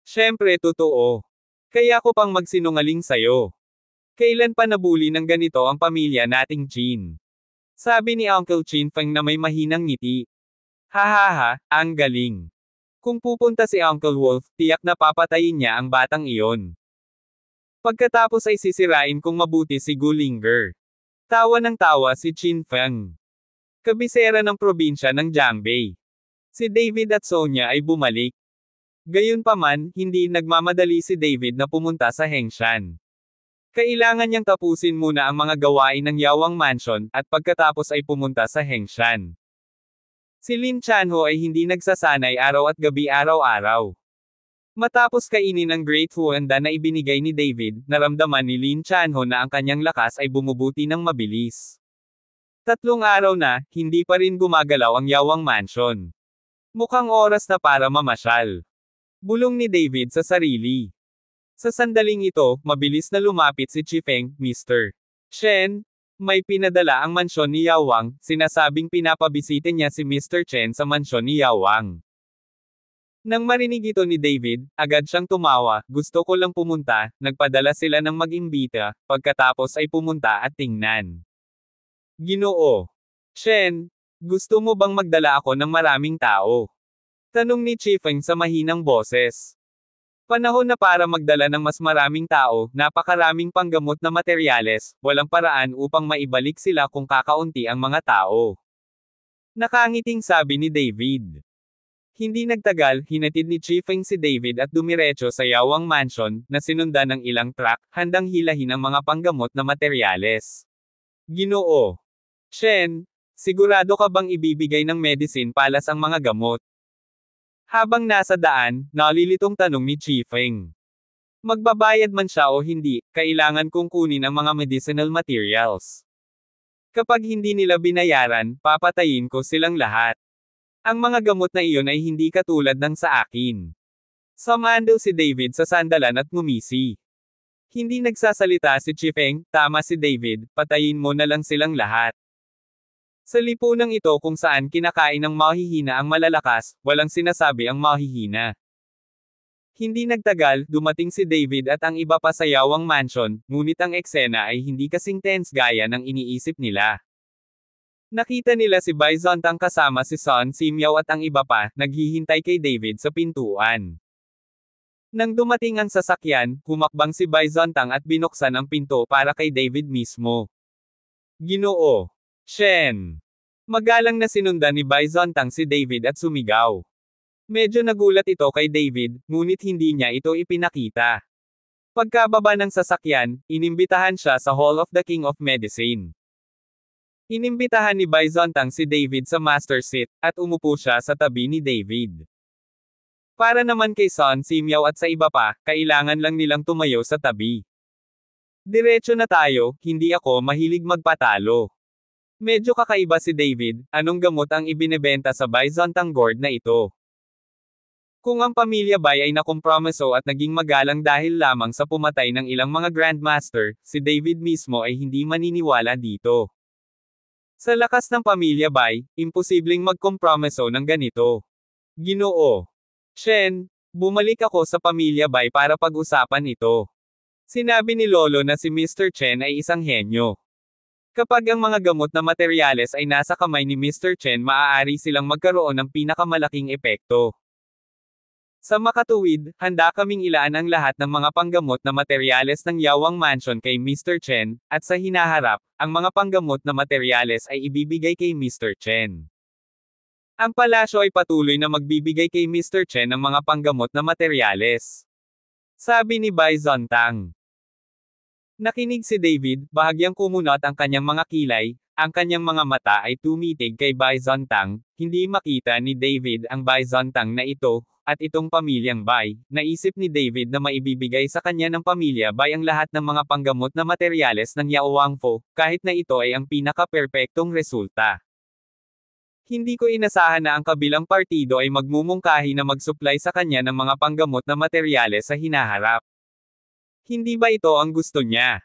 Siyempre totoo. Kaya ko pang magsinungaling sayo. Kailan pa nabuli ng ganito ang pamilya nating Qin? Sabi ni Uncle Qin Feng na may mahinang ngiti. Hahaha, ang galing. Kung pupunta si Uncle Wolf, tiyak na papatayin niya ang batang iyon. Pagkatapos ay sisirain kung mabuti si Gulinger. Tawa ng tawa si Qin Feng. Kabisera ng probinsya ng Jiangbei. Si David at Sonia ay bumalik. Gayunpaman, hindi nagmamadali si David na pumunta sa Hengshan. Kailangan niyang tapusin muna ang mga gawain ng Yawang Mansion, at pagkatapos ay pumunta sa Hengshan. Si Lin Chanho ay hindi nagsasanay araw at gabi araw-araw. Matapos kainin ang Great Huanda na ibinigay ni David, naramdaman ni Lin Chanho na ang kanyang lakas ay bumubuti ng mabilis. 3 araw na, hindi pa rin gumagalaw ang Yawang Mansion. Mukhang oras na para mamasyal. Bulong ni David sa sarili. Sa sandaling ito, mabilis na lumapit si Chifeng, Mr. Chen. May pinadala ang mansyon ni Yawang, sinasabing pinapabisita niya si Mr. Chen sa mansyon ni Yawang. Nang marinig ito ni David, agad siyang tumawa, gusto ko lang pumunta, nagpadala sila ng mag-imbita, pagkatapos ay pumunta at tingnan. Ginoo. Chen, gusto mo bang magdala ako ng maraming tao? Tanong ni Chifeng sa mahinang boses. Panahon na para magdala ng mas maraming tao, napakaraming panggamot na materyales, walang paraan upang maibalik sila kung kakaunti ang mga tao. Nakangiting sabi ni David. Hindi nagtagal, hinatid ni Chifeng si David at dumiretso sa Yawang Mansion, na sinundan ng ilang truck, handang hilahin ang mga panggamot na materyales. Ginoo. Chen, sigurado ka bang ibibigay ng medicine palas ang mga gamot? Habang nasa daan, nalilitong tanong ni Chifeng. Magbabayad man siya o hindi, kailangan kong kunin ang mga medicinal materials. Kapag hindi nila binayaran, papatayin ko silang lahat. Ang mga gamot na iyon ay hindi katulad ng sa akin. Sumando si David sa sandalan at ngumisi. Hindi nagsasalita si Chifeng, tama si David, patayin mo na lang silang lahat. Sa lipunang ito kung saan kinakain ng mahihina ang malalakas, walang sinasabi ang mahihina. Hindi nagtagal, dumating si David at ang iba pa sa Yawang Mansion, ngunit ang eksena ay hindi kasing tense gaya ng iniisip nila. Nakita nila si Bai Zontang kasama si Son Simyaw at ang iba pa, naghihintay kay David sa pintuan. Nang dumating ang sasakyan, humakbang si Bai Zontang at binuksan ang pinto para kay David mismo. Ginoo. Shen. Magalang na sinundan ni Bai Zontang si David at sumigaw. Medyo nagulat ito kay David, ngunit hindi niya ito ipinakita. Pagkababa ng sasakyan, inimbitahan siya sa Hall of the King of Medicine. Inimbitahan ni Bai Zontang si David sa master seat, at umupo siya sa tabi ni David. Para naman kay Son Simyaw at sa iba pa, kailangan lang nilang tumayo sa tabi. Diretso na tayo, hindi ako mahilig magpatalo. Medyo kakaiba si David, anong gamot ang ibinebenta sa Byzantine gourd na ito? Kung ang pamilya Bai ay nakompromiso at naging magalang dahil lamang sa pumatay ng ilang mga Grandmaster, si David mismo ay hindi maniniwala dito. Sa lakas ng pamilya Bai, imposibleng magkompromiso ng ganito. Ginoo Shen, bumalik ako sa pamilya Bai para pag-usapan ito. Sinabi ni Lolo na si Mr. Chen ay isang henyo. Kapag ang mga gamot na materyales ay nasa kamay ni Mr. Chen, maaari silang magkaroon ng pinakamalaking epekto. Sa makatuwid, handa kaming ilaan ang lahat ng mga panggamot na materyales ng Yawang Mansion kay Mr. Chen, at sa hinaharap, ang mga panggamot na materyales ay ibibigay kay Mr. Chen. Ang palasyo ay patuloy na magbibigay kay Mr. Chen ng mga panggamot na materyales. Sabi ni Bai Zontang. Nakinig si David, bahagyang kumunot ang kanyang mga kilay, ang kanyang mga mata ay tumitig kay Bai Zontang, hindi makita ni David ang Bai Zontang na ito, at itong pamilyang Bai. Naisip ni David na maibibigay sa kanya ng pamilya Bai ang lahat ng mga panggamot na materyales ng Yao Wangfo, kahit na ito ay ang pinaka-perpektong resulta. Hindi ko inasahan na ang kabilang partido ay magmumungkahi na mag-supply sa kanya ng mga panggamot na materyales sa hinaharap. Hindi ba ito ang gusto niya?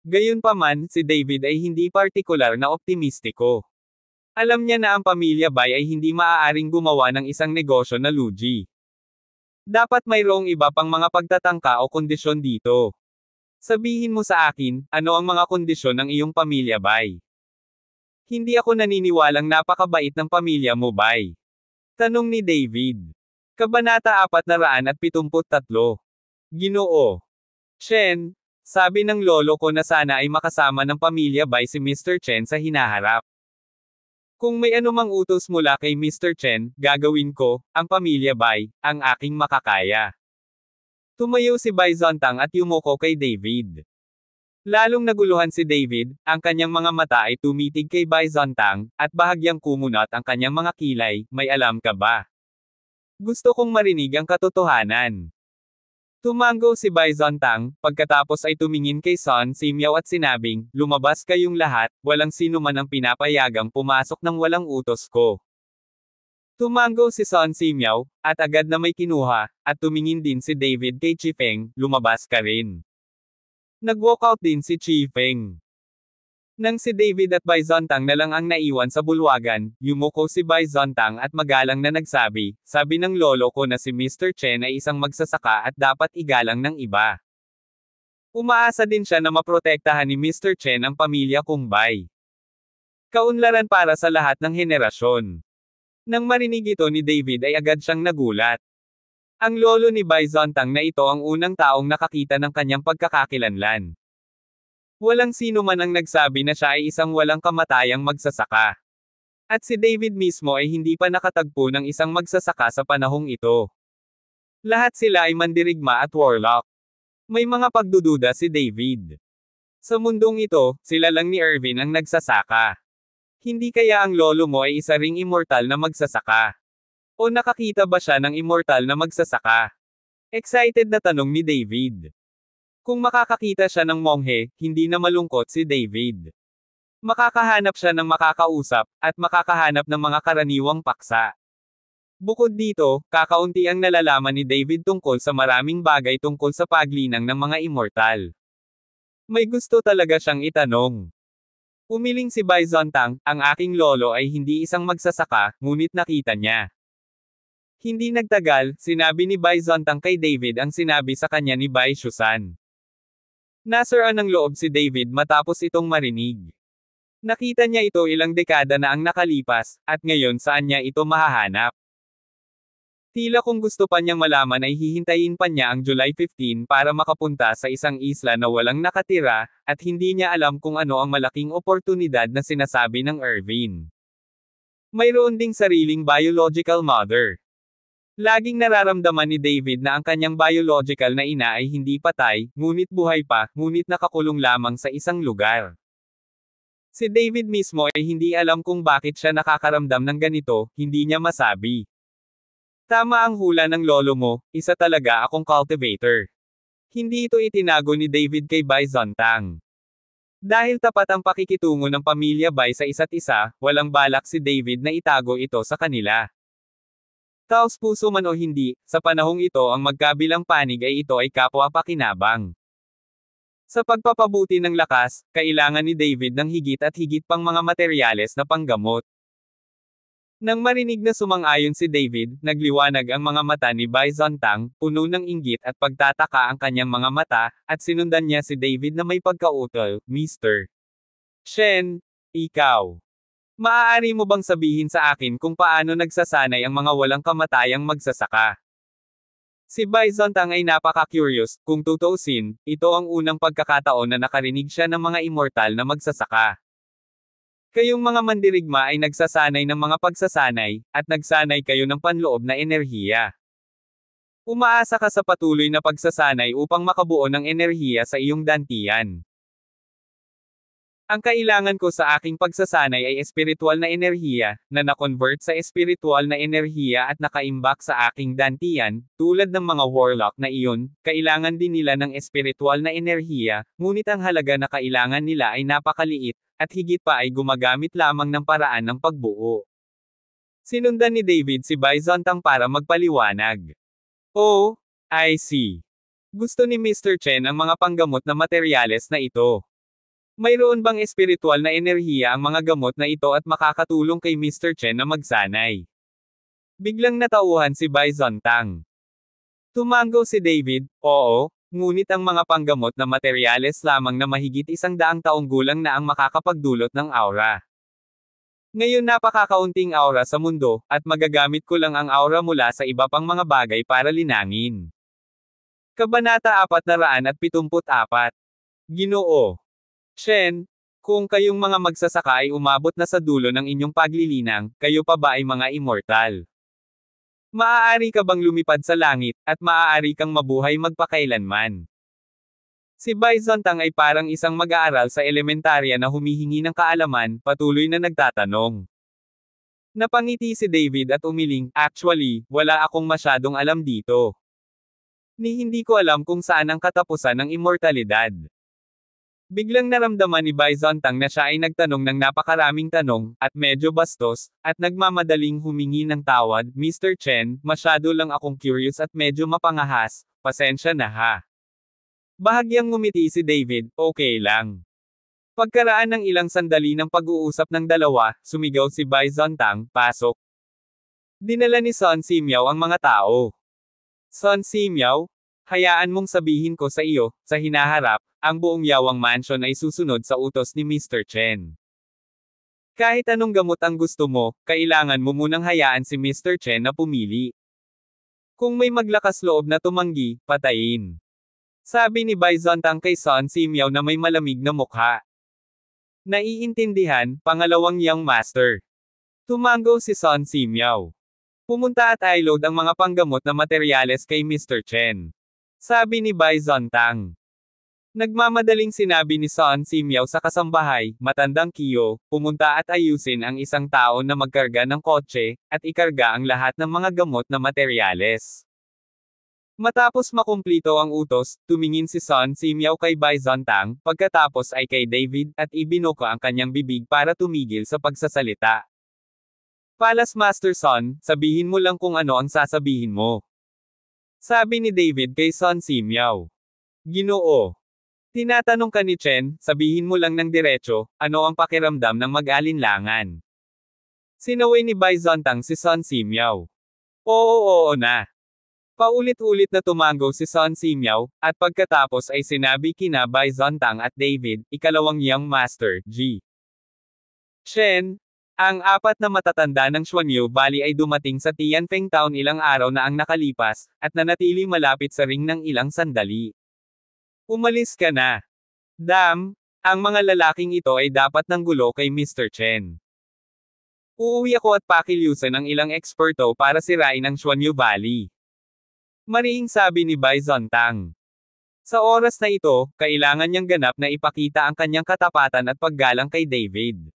Gayunpaman, si David ay hindi partikular na optimistiko. Alam niya na ang pamilya Bai ay hindi maaaring gumawa ng isang negosyo na lugi. Dapat mayroong iba pang mga pagtatangka o kondisyon dito. Sabihin mo sa akin, ano ang mga kondisyon ng iyong pamilya Bai? Hindi ako naniniwalang napakabait ng pamilya mo Bai. Tanong ni David. Kabanata 473. Ginoo Shen, sabi ng lolo ko na sana ay makasama ng pamilya Bai si Mr. Chen sa hinaharap. Kung may anumang utos mula kay Mr. Chen, gagawin ko, ang pamilya Bai, ang aking makakaya. Tumayo si Bai Zontang at yumuko kay David. Lalong naguluhan si David, ang kanyang mga mata ay tumitig kay Bai Zontang, at bahagyang kumunot ang kanyang mga kilay, may alam ka ba? Gusto kong marinig ang katotohanan. Tumango si Bai Zontang, pagkatapos ay tumingin kay Son Simiao at sinabing, lumabas kayong lahat, walang sino man ang pinapayagang pumasok ng walang utos ko. Tumango si Son Simiao, at agad na may kinuha, at tumingin din si David kay Chifeng, lumabas ka rin. Nag-walkout din si Chifeng. Nang si David at Bai Zontang na lang ang naiwan sa bulwagan, yumuko si Bai Zontang at magalang na nagsabi, sabi ng lolo ko na si Mr. Chen ay isang magsasaka at dapat igalang ng iba. Umaasa din siya na maprotektahan ni Mr. Chen ang pamilya kong Bai. Kaunlaran para sa lahat ng henerasyon. Nang marinig ito ni David ay agad siyang nagulat. Ang lolo ni Bai Zontang na ito ang unang taong nakakita ng kanyang pagkakakilanlan. Walang sino man ang nagsabi na siya ay isang walang kamatayang magsasaka. At si David mismo ay hindi pa nakatagpo ng isang magsasaka sa panahong ito. Lahat sila ay mandirigma at warlock. May mga pagdududa si David. Sa mundong ito, sila lang ni Irvin ang nagsasaka. Hindi kaya ang lolo mo ay isa ring immortal na magsasaka? O nakakita ba siya ng immortal na magsasaka? Excited na tanong ni David. Kung makakakita siya ng monghe, hindi na malungkot si David. Makakahanap siya ng makakausap, at makakahanap ng mga karaniwang paksa. Bukod dito, kakaunti ang nalalaman ni David tungkol sa maraming bagay tungkol sa paglinang ng mga immortal. May gusto talaga siyang itanong. Umiling si Bai Zontang, ang aking lolo ay hindi isang magsasaka, ngunit nakita niya. Hindi nagtagal, sinabi ni Bai Zontang kay David ang sinabi sa kanya ni Bai Shusan. Nasiraan ng loob si David matapos itong marinig. Nakita niya ito ilang dekada na ang nakalipas, at ngayon saan niya ito mahahanap. Tila kung gusto pa niyang malaman ay hihintayin pa niya ang July 15 para makapunta sa isang isla na walang nakatira, at hindi niya alam kung ano ang malaking oportunidad na sinasabi ng Irvin. Mayroon ding sariling biological mother. Laging nararamdaman ni David na ang kanyang biological na ina ay hindi patay, ngunit buhay pa, ngunit nakakulong lamang sa isang lugar. Si David mismo ay hindi alam kung bakit siya nakakaramdam ng ganito, hindi niya masabi. Tama ang hula ng lolo mo, isa talaga akong cultivator. Hindi ito itinago ni David kay Bai Zontang. Dahil tapat ang pakikitungo ng pamilya Bai sa isa't isa, walang balak si David na itago ito sa kanila. Taos-puso man o hindi, sa panahong ito ang magkabilang panig ay ito ay kapwa-pakinabang. Sa pagpapabuti ng lakas, kailangan ni David ng higit at higit pang mga materyales na panggamot. Nang marinig na sumang-ayon si David, nagliwanag ang mga mata ni Bai Zontang, puno ng inggit at pagtataka ang kanyang mga mata, at sinundan niya si David na may pagkautol, Mr. Chen, ikaw. Maaari mo bang sabihin sa akin kung paano nagsasanay ang mga walang kamatayang magsasaka? Si Bai Zontang ay napaka-curious, kung tutuusin, ito ang unang pagkakataon na nakarinig siya ng mga immortal na magsasaka. Kayong mga mandirigma ay nagsasanay ng mga pagsasanay, at nagsanay kayo ng panloob na enerhiya. Umaasa ka sa patuloy na pagsasanay upang makabuo ng enerhiya sa iyong dantian. Ang kailangan ko sa aking pagsasanay ay espiritual na enerhiya, na na-convert sa espiritual na enerhiya at nakaimbak sa aking dantian, tulad ng mga warlock na iyon, kailangan din nila ng espiritual na enerhiya, ngunit ang halaga na kailangan nila ay napakaliit, at higit pa ay gumagamit lamang ng paraan ng pagbuo. Sinundan ni David si Bai Zontang para magpaliwanag. Oh, I see. Gusto ni Mr. Chen ang mga panggamot na materyales na ito. Mayroon bang espiritual na enerhiya ang mga gamot na ito at makakatulong kay Mr. Chen na magsanay? Biglang natauhan si Bai Zontang. Tumango si David, oo, ngunit ang mga panggamot na materyales lamang na mahigit 100 taong gulang na ang makakapagdulot ng aura. Ngayon napakakaunting aura sa mundo, at magagamit ko lang ang aura mula sa iba pang mga bagay para linangin. Kabanata 474. Ginoo Chen, kung kayong mga magsasaka ay umabot na sa dulo ng inyong paglilinang, kayo pa ba ay mga immortal? Maaari ka bang lumipad sa langit, at maaari kang mabuhay magpakailanman? Si Bai Zontang ay parang isang mag-aaral sa elementarya na humihingi ng kaalaman, patuloy na nagtatanong. Napangiti si David at umiling, actually, wala akong masyadong alam dito. Hindi ko alam kung saan ang katapusan ng immortalidad. Biglang naramdaman ni Bai Zontang na siya ay nagtanong ng napakaraming tanong, at medyo bastos, at nagmamadaling humingi ng tawad, Mr. Chen, masyado lang akong curious at medyo mapangahas, pasensya na ha. Bahagyang ngumiti si David, okay lang. Pagkaraan ng ilang sandali ng pag-uusap ng dalawa, sumigaw si Bai Zontang, pasok. Dinala ni Sun Simiao ang mga tao. Sun Simiao, hayaan mong sabihin ko sa iyo, sa hinaharap, ang buong Yawang Mansion ay susunod sa utos ni Mr. Chen. Kahit anong gamot ang gusto mo, kailangan mo munang hayaan si Mr. Chen na pumili. Kung may maglakas loob na tumanggi, patayin. Sabi ni Bai Zontang kay Sun Simiao na may malamig na mukha. Naiintindihan, pangalawang Young Master. Tumango si Sun Simiao. Pumunta at i-load ang mga panggamot na materyales kay Mr. Chen. Sabi ni Bai Zontang. Nagmamadaling sinabi ni Sun Simiao sa kasambahay, matandang Kiyo, pumunta at ayusin ang isang tao na magkarga ng kotse, at ikarga ang lahat ng mga gamot na materyales. Matapos makumplito ang utos, tumingin si Sun Simiao kay Bai Zontang, pagkatapos ay kay David, at ibinuka ang kanyang bibig para tumigil sa pagsasalita. Palace Master Sun, sabihin mo lang kung ano ang sasabihin mo. Sabi ni David kay Sun Simiao. Ginoo. Tinatanong ka ni Chen, sabihin mo lang ng diretso, ano ang pakiramdam ng mag-alinlangan. Sinaway ni Bai Zontang si Sun Simiao. Oo na. Paulit-ulit na tumango si Sun Simiao, at pagkatapos ay sinabi kina Bai Zontang at David, ikalawang Young Master, G. Chen, ang apat na matatanda ng Xuanyu Valley ay dumating sa Tianfeng Town ilang araw na ang nakalipas, at nanatiling malapit sa ring ng ilang sandali. Umalis ka na. Dam, ang mga lalaking ito ay dapat ng gulo kay Mr. Chen. Uuwi ako at pakilyusan ang ilang eksperto para sirain ang Xuanyu Valley. Mariing sabi ni Bai Zontang. Sa oras na ito, kailangan niyang ganap na ipakita ang kanyang katapatan at paggalang kay David.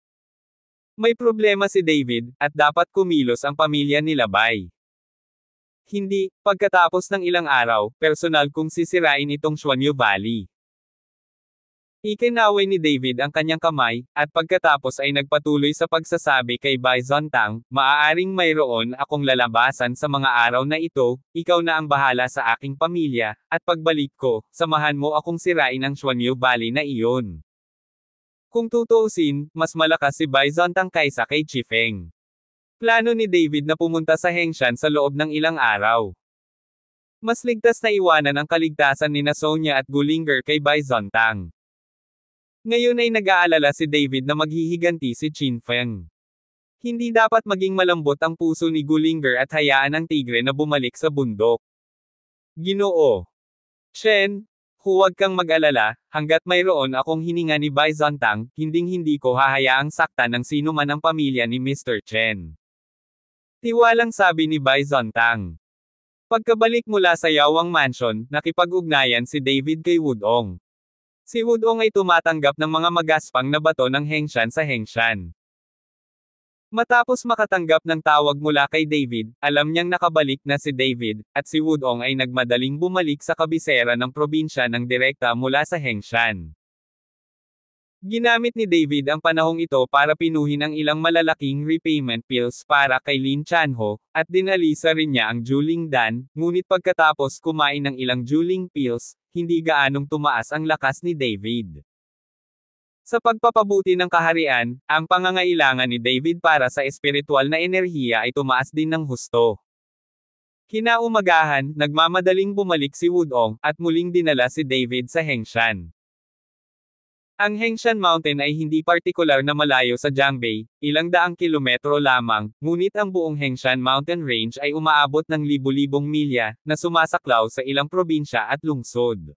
May problema si David, at dapat kumilos ang pamilya nila Bai. Hindi, pagkatapos ng ilang araw, personal kong sisirain itong Xuanyu Valley. Ikinaway ni David ang kanyang kamay, at pagkatapos ay nagpatuloy sa pagsasabi kay Bai Zontang, maaaring mayroon akong lalabasan sa mga araw na ito, ikaw na ang bahala sa aking pamilya, at pagbalik ko, samahan mo akong sirain ang Xuanyu Valley na iyon. Kung tutuusin, mas malakas si Bai Zontang kaysa kay Chifeng. Plano ni David na pumunta sa Hengshan sa loob ng ilang araw. Mas ligtas na iwanan ang kaligtasan ni Sonia at Gulinger kay Bai Zontang. Ngayon ay nag-aalala si David na maghihiganti si Qin Feng. Hindi dapat maging malambot ang puso ni Gulinger at hayaan ang tigre na bumalik sa bundok. Ginoo. Chen, huwag kang mag-alala, hanggat mayroon akong hininga ni Bai Zontang, hinding-hindi ko hahayaang saktan ng sino man ang pamilya ni Mr. Chen. Tiwalang sabi ni Bai Zontang. Pagkabalik mula sa Yawang Mansion, nakipag-ugnayan si David kay Wudong. Si Wudong ay tumatanggap ng mga magaspang na bato ng Hengshan sa Hengshan. Matapos makatanggap ng tawag mula kay David, alam niyang nakabalik na si David, at si Wudong ay nagmadaling bumalik sa kabisera ng probinsya ng direkta mula sa Hengshan. Ginamit ni David ang panahong ito para pinuhin ang ilang malalaking repayment bills para kay Lin Chanho, at dinalisa rin niya ang Juling Dan, ngunit pagkatapos kumain ng ilang Juling pills, hindi gaanong tumaas ang lakas ni David. Sa pagpapabuti ng kaharian, ang pangangailangan ni David para sa espiritual na enerhiya ay tumaas din ng husto. Kinaumagahan, nagmamadaling bumalik si Wudong, at muling dinala si David sa Hengshan. Ang Hengshan Mountain ay hindi partikular na malayo sa Jiangbei, ilang daang kilometro lamang, ngunit ang buong Hengshan Mountain Range ay umaabot ng libu-libong milya, na sumasaklaw sa ilang probinsya at lungsod.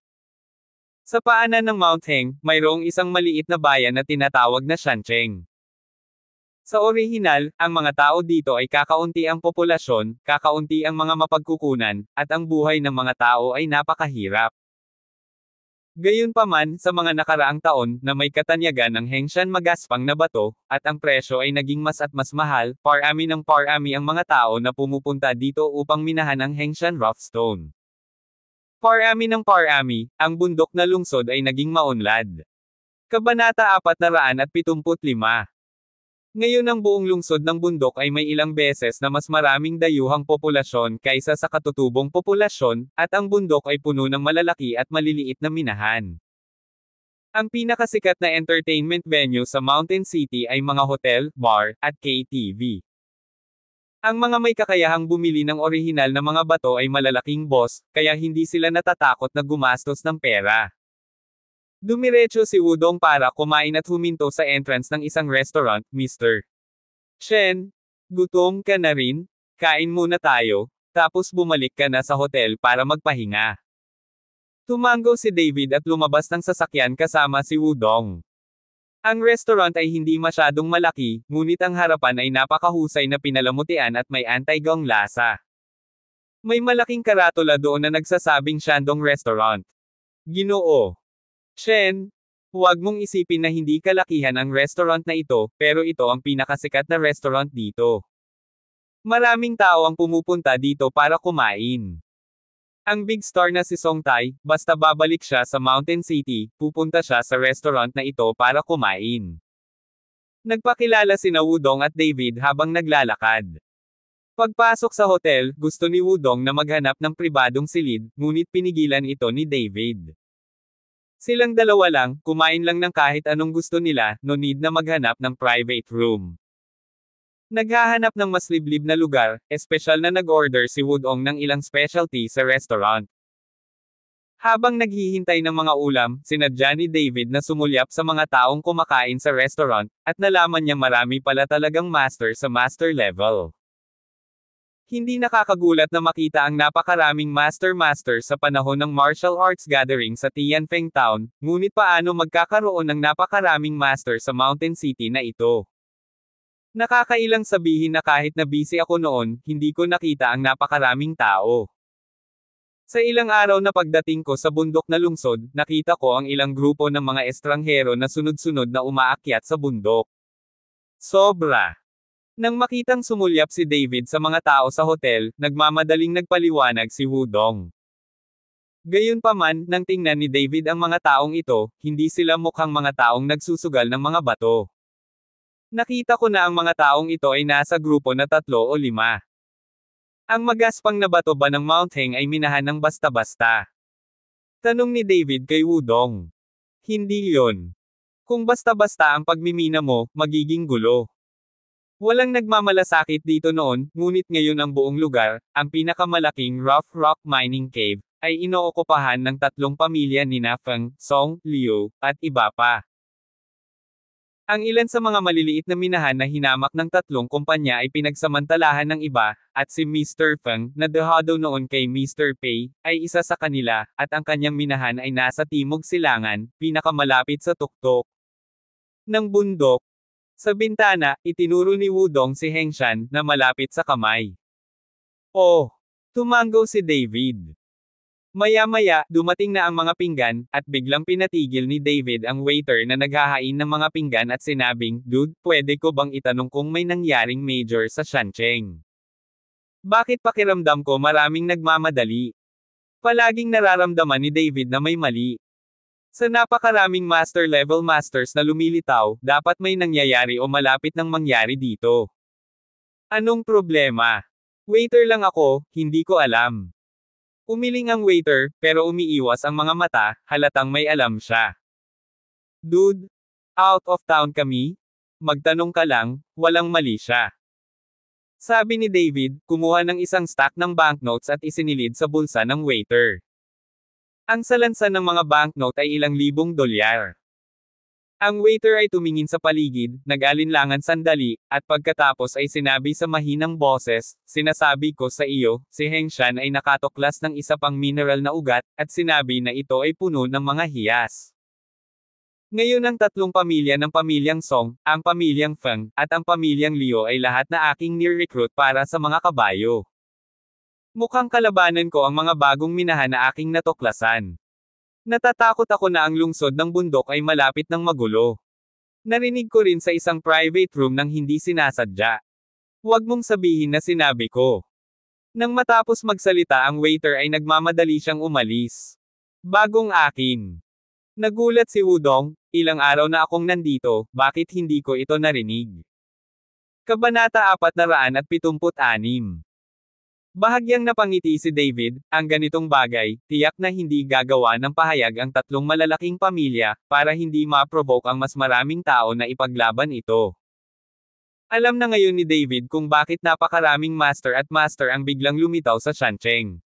Sa paanan ng Mount Heng, mayroong isang maliit na bayan na tinatawag na Shancheng. Sa orihinal, ang mga tao dito ay kakaunti ang populasyon, kakaunti ang mga mapagkukunan, at ang buhay ng mga tao ay napakahirap. Gayunpaman, sa mga nakaraang taon, na may katanyagan ng Hengshan magaspang na bato, at ang presyo ay naging mas at mas mahal, parami ng parami ang mga tao na pumupunta dito upang minahan ang Hengshan rough stone. Parami ng parami, ang bundok na lungsod ay naging maunlad. Kabanata 475. Ngayon ang buong lungsod ng bundok ay may ilang beses na mas maraming dayuhang populasyon kaysa sa katutubong populasyon, at ang bundok ay puno ng malalaki at maliliit na minahan. Ang pinakasikat na entertainment venue sa Mountain City ay mga hotel, bar, at KTV. Ang mga may kakayahang bumili ng orihinal na mga bato ay malalaking boss, kaya hindi sila natatakot na gumastos ng pera. Dumiretso si Wudong para kumain at huminto sa entrance ng isang restaurant, Mr. Chen, gutom ka na rin? Kain muna tayo, tapos bumalik ka na sa hotel para magpahinga. Tumango si David at lumabas ng sasakyan kasama si Wudong. Ang restaurant ay hindi masyadong malaki, ngunit ang harapan ay napakahusay na pinalamutian at may anti-gong lasa. May malaking karatula doon na nagsasabing Shandong Restaurant. Ginoo. Chen, huwag mong isipin na hindi kalakihan ang restaurant na ito, pero ito ang pinakasikat na restaurant dito. Maraming tao ang pumupunta dito para kumain. Ang big star na si Song Tai, basta babalik siya sa Mountain City, pupunta siya sa restaurant na ito para kumain. Nagpakilala sina Wudong at David habang naglalakad. Pagpasok sa hotel, gusto ni Wudong na maghanap ng pribadong silid, ngunit pinigilan ito ni David. Silang dalawa lang, kumain lang ng kahit anong gusto nila, no need na maghanap ng private room. Naghahanap ng mas liblib na lugar, espesyal na nag-order si Wudong ng ilang specialty sa restaurant. Habang naghihintay ng mga ulam, sinadya ni David na sumulyap sa mga taong kumakain sa restaurant, at nalaman niya marami pala talagang master sa master level. Hindi nakakagulat na makita ang napakaraming master sa panahon ng martial arts gathering sa Tianfeng Town, ngunit paano magkakaroon ng napakaraming master sa Mountain City na ito? Nakakailang sabihin na kahit na busy ako noon, hindi ko nakita ang napakaraming tao. Sa ilang araw na pagdating ko sa bundok na lungsod, nakita ko ang ilang grupo ng mga estranghero na sunod-sunod na umaakyat sa bundok. Sobra! Nang makitang sumulyap si David sa mga tao sa hotel, nagmamadaling nagpaliwanag si Wudong. Gayunpaman, nang tingnan ni David ang mga taong ito, hindi sila mukhang mga taong nagsusugal ng mga bato. Nakita ko na ang mga taong ito ay nasa grupo na 3 o 5. Ang magaspang na bato ba ng Mount Heng ay minahan ng basta-basta? Tanong ni David kay Wudong. Hindi yon. Kung basta-basta ang pagmimina mo, magiging gulo. Walang nagmamalasakit dito noon, ngunit ngayon ang buong lugar, ang pinakamalaking rough rock mining cave, ay inookupahan ng 3 pamilya nina Feng, Song, Liu, at iba pa. Ang ilan sa mga maliliit na minahan na hinamak ng 3 kumpanya ay pinagsamantalahan ng iba, at si Mr. Feng, na dehado noon kay Mr. Pei, ay isa sa kanila, at ang kanyang minahan ay nasa timog silangan, pinakamalapit sa tuktok ng bundok. Sa bintana, itinuro ni Wudong si Hengshan, na malapit sa kamay. Oh! Tumango si David. Maya-maya, dumating na ang mga pinggan, at biglang pinatigil ni David ang waiter na naghahain ng mga pinggan at sinabing, "Dude, pwede ko bang itanong kung may nangyaring major sa Shancheng? Bakit pakiramdam ko maraming nagmamadali?" Palaging nararamdaman ni David na may mali. Sa napakaraming master-level masters na lumilitaw, dapat may nangyayari o malapit nang mangyari dito. Anong problema? Waiter lang ako, hindi ko alam. Umiling ang waiter, pero umiiwas ang mga mata, halatang may alam siya. Dude, out of town kami? Magtanong ka lang, walang mali siya. Sabi ni David, kumuha ng isang stack ng banknotes at isinilid sa bulsa ng waiter. Ang salansan ng mga banknote ay ilang libong dolyar. Ang waiter ay tumingin sa paligid, nag-alinlangan sandali, at pagkatapos ay sinabi sa mahinang boses, "Sinasabi ko sa iyo, si Hengshan ay nakatuklas ng isa pang mineral na ugat, at sinabi na ito ay puno ng mga hiyas." Ngayon ang 3 pamilya ng pamilyang Song, ang pamilyang Feng, at ang pamilyang Liu ay lahat na aking ni-recruit para sa mga kabayo. Mukhang kalabanan ko ang mga bagong minahan na aking natuklasan. Natatakot ako na ang lungsod ng bundok ay malapit ng magulo. Narinig ko rin sa isang private room nang hindi sinasadya. Huwag mong sabihin na sinabi ko. Nang matapos magsalita ang waiter ay nagmamadali siyang umalis. Bagong akin. Nagulat si Wudong, ilang araw na akong nandito, bakit hindi ko ito narinig? Kabanata 476. Bahagyang napangiti si David, ang ganitong bagay, tiyak na hindi gagawa ng pahayag ang 3 malalaking pamilya, para hindi ma-provoke ang mas maraming tao na ipaglaban ito. Alam na ngayon ni David kung bakit napakaraming master at master ang biglang lumitaw sa Shancheng.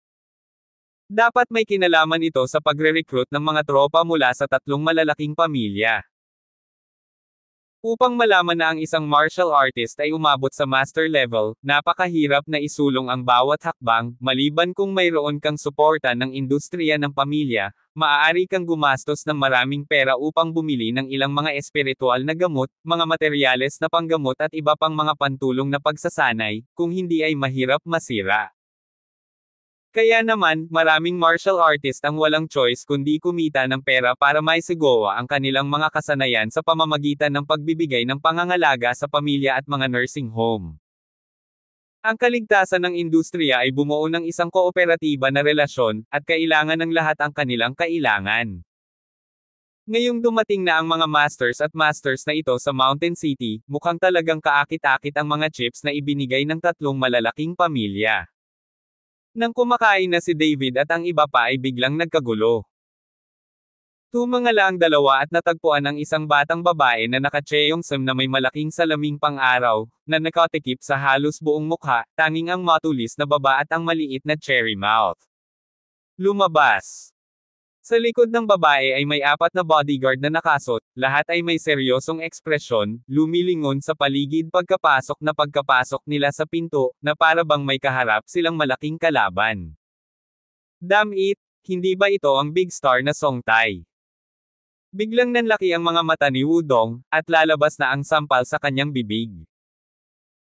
Dapat may kinalaman ito sa pagre-recruit ng mga tropa mula sa 3 malalaking pamilya. Upang malaman na ang isang martial artist ay umabot sa master level, napakahirap na isulong ang bawat hakbang, maliban kung mayroon kang suporta ng industriya ng pamilya, maaari kang gumastos ng maraming pera upang bumili ng ilang mga espiritual na gamot, mga materyales na panggamot at iba pang mga pantulong na pagsasanay, kung hindi ay mahirap masira. Kaya naman, maraming martial artist ang walang choice kundi kumita ng pera para maisigawa ang kanilang mga kasanayan sa pamamagitan ng pagbibigay ng pangangalaga sa pamilya at mga nursing home. Ang kaligtasan ng industriya ay bumuo ng isang kooperatiba na relasyon, at kailangan ng lahat ang kanilang kailangan. Ngayong dumating na ang mga masters at masters na ito sa Mountain City, mukhang talagang kaakit-akit ang mga chips na ibinigay ng 3 malalaking pamilya. Nang kumakain na si David at ang iba pa ay biglang nagkagulo. Tumangala ang dalawa at natagpuan ang isang batang babae na naka-cheongsam na may malaking salaming pang-araw, na nakatikip sa halos buong mukha, tanging ang matulis na baba at ang maliit na cherry mouth. Lumabas. Sa likod ng babae ay may 4 na bodyguard na nakasot, lahat ay may seryosong ekspresyon, lumilingon sa paligid pagkapasok nila sa pinto, na para bang may kaharap silang malaking kalaban. Damn it, hindi ba ito ang big star na Song Tai? Biglang nanlaki ang mga mata ni Wudong, at lalabas na ang sampal sa kanyang bibig.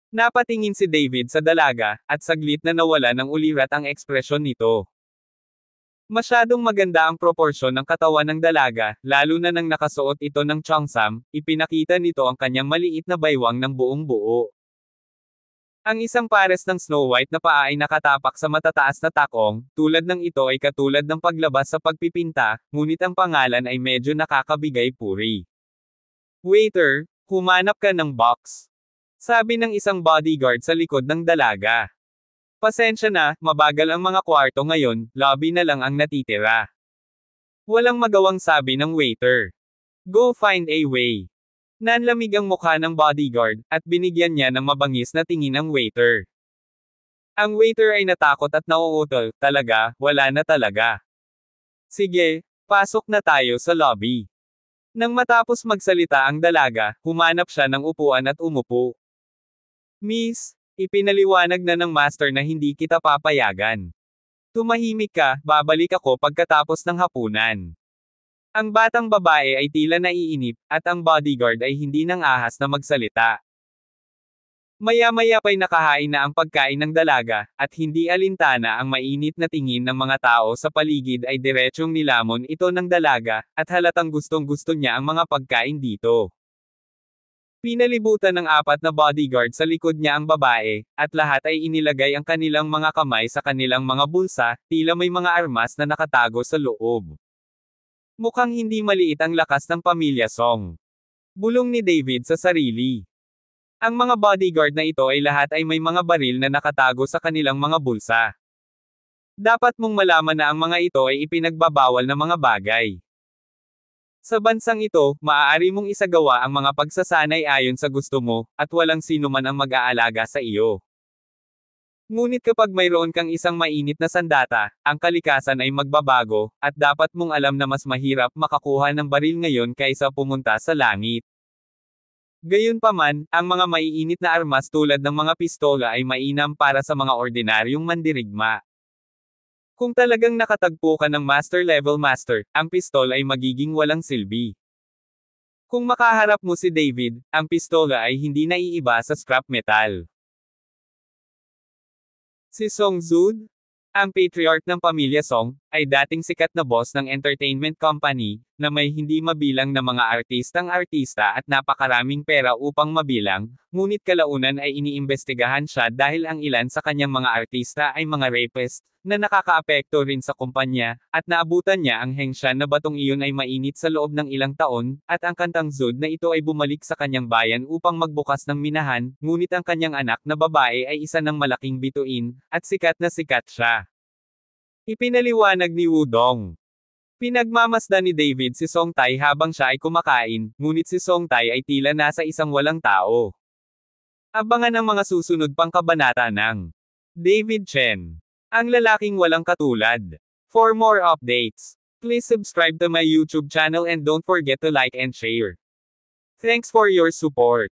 Napatingin si David sa dalaga, at saglit na nawala ng ulirat ang ekspresyon nito. Masyadong maganda ang proporsyon ng katawan ng dalaga, lalo na nang nakasuot ito ng cheongsam, ipinakita nito ang kanyang maliit na baywang ng buong buo. Ang isang pares ng Snow White na paa ay nakatapak sa matataas na takong, tulad ng ito ay katulad ng paglabas sa pagpipinta, ngunit ang pangalan ay medyo nakakabigay puri. Waiter, humanap ka ng box. Sabi ng isang bodyguard sa likod ng dalaga. Pasensya na, mabagal ang mga kwarto ngayon, lobby na lang ang natitira. Walang magawang sabi ng waiter. Go find a way. Nanlamig ang mukha ng bodyguard, at binigyan niya ng mabangis na tingin ang waiter. Ang waiter ay natakot at nauutol, talaga, wala na talaga. Sige, pasok na tayo sa lobby. Nang matapos magsalita ang dalaga, humanap siya ng upuan at umupo. Miss, ipinaliwanag na ng master na hindi kita papayagan. Tumahimik ka, babalik ako pagkatapos ng hapunan. Ang batang babae ay tila naiinip, at ang bodyguard ay hindi nang ahas na magsalita. Maya-maya pa'y nakahain na ang pagkain ng dalaga, at hindi alintana ang mainit na tingin ng mga tao sa paligid ay diretsyong nilamon ito ng dalaga, at halatang gustong-gusto niya ang mga pagkain dito. Pinalibutan ng 4 na bodyguard sa likod niya ang babae, at lahat ay inilagay ang kanilang mga kamay sa kanilang mga bulsa, tila may mga armas na nakatago sa loob. Mukhang hindi maliit ang lakas ng pamilya Song. Bulong ni David sa sarili. Ang mga bodyguard na ito ay lahat ay may mga baril na nakatago sa kanilang mga bulsa. Dapat mong malaman na ang mga ito ay ipinagbabawal na mga bagay. Sa bansang ito, maaari mong isagawa ang mga pagsasanay ayon sa gusto mo, at walang sino man ang mag-aalaga sa iyo. Ngunit kapag mayroon kang isang mainit na sandata, ang kalikasan ay magbabago, at dapat mong alam na mas mahirap makakuha ng baril ngayon kaysa pumunta sa langit. Gayunpaman, ang mga maiinit na armas tulad ng mga pistola ay mainam para sa mga ordinaryong mandirigma. Kung talagang nakatagpo ka ng master level master, ang pistol ay magiging walang silbi. Kung makaharap mo si David, ang pistola ay hindi naiiba sa scrap metal. Si Song Zud, ang patriarch ng pamilya Song, ay dating sikat na boss ng entertainment company, na may hindi mabilang na mga artistang-artista at napakaraming pera upang mabilang, ngunit kalaunan ay iniimbestigahan siya dahil ang ilan sa kanyang mga artista ay mga rapist, na nakakaapekto rin sa kumpanya, at naabutan niya ang hengsya na batong iyon ay mainit sa loob ng ilang taon, at ang kantang Zud na ito ay bumalik sa kanyang bayan upang magbukas ng minahan, ngunit ang kanyang anak na babae ay isa ng malaking bituin, at sikat siya. Ipinaliwanag ni Wudong. Pinagmamasdan ni David si Song Tai habang siya ay kumakain, ngunit si Song Tai ay tila nasa isang walang tao. Abangan ang mga susunod pang kabanata ng David Chen, ang lalaking walang katulad. For more updates, please subscribe to my YouTube channel and don't forget to like and share. Thanks for your support.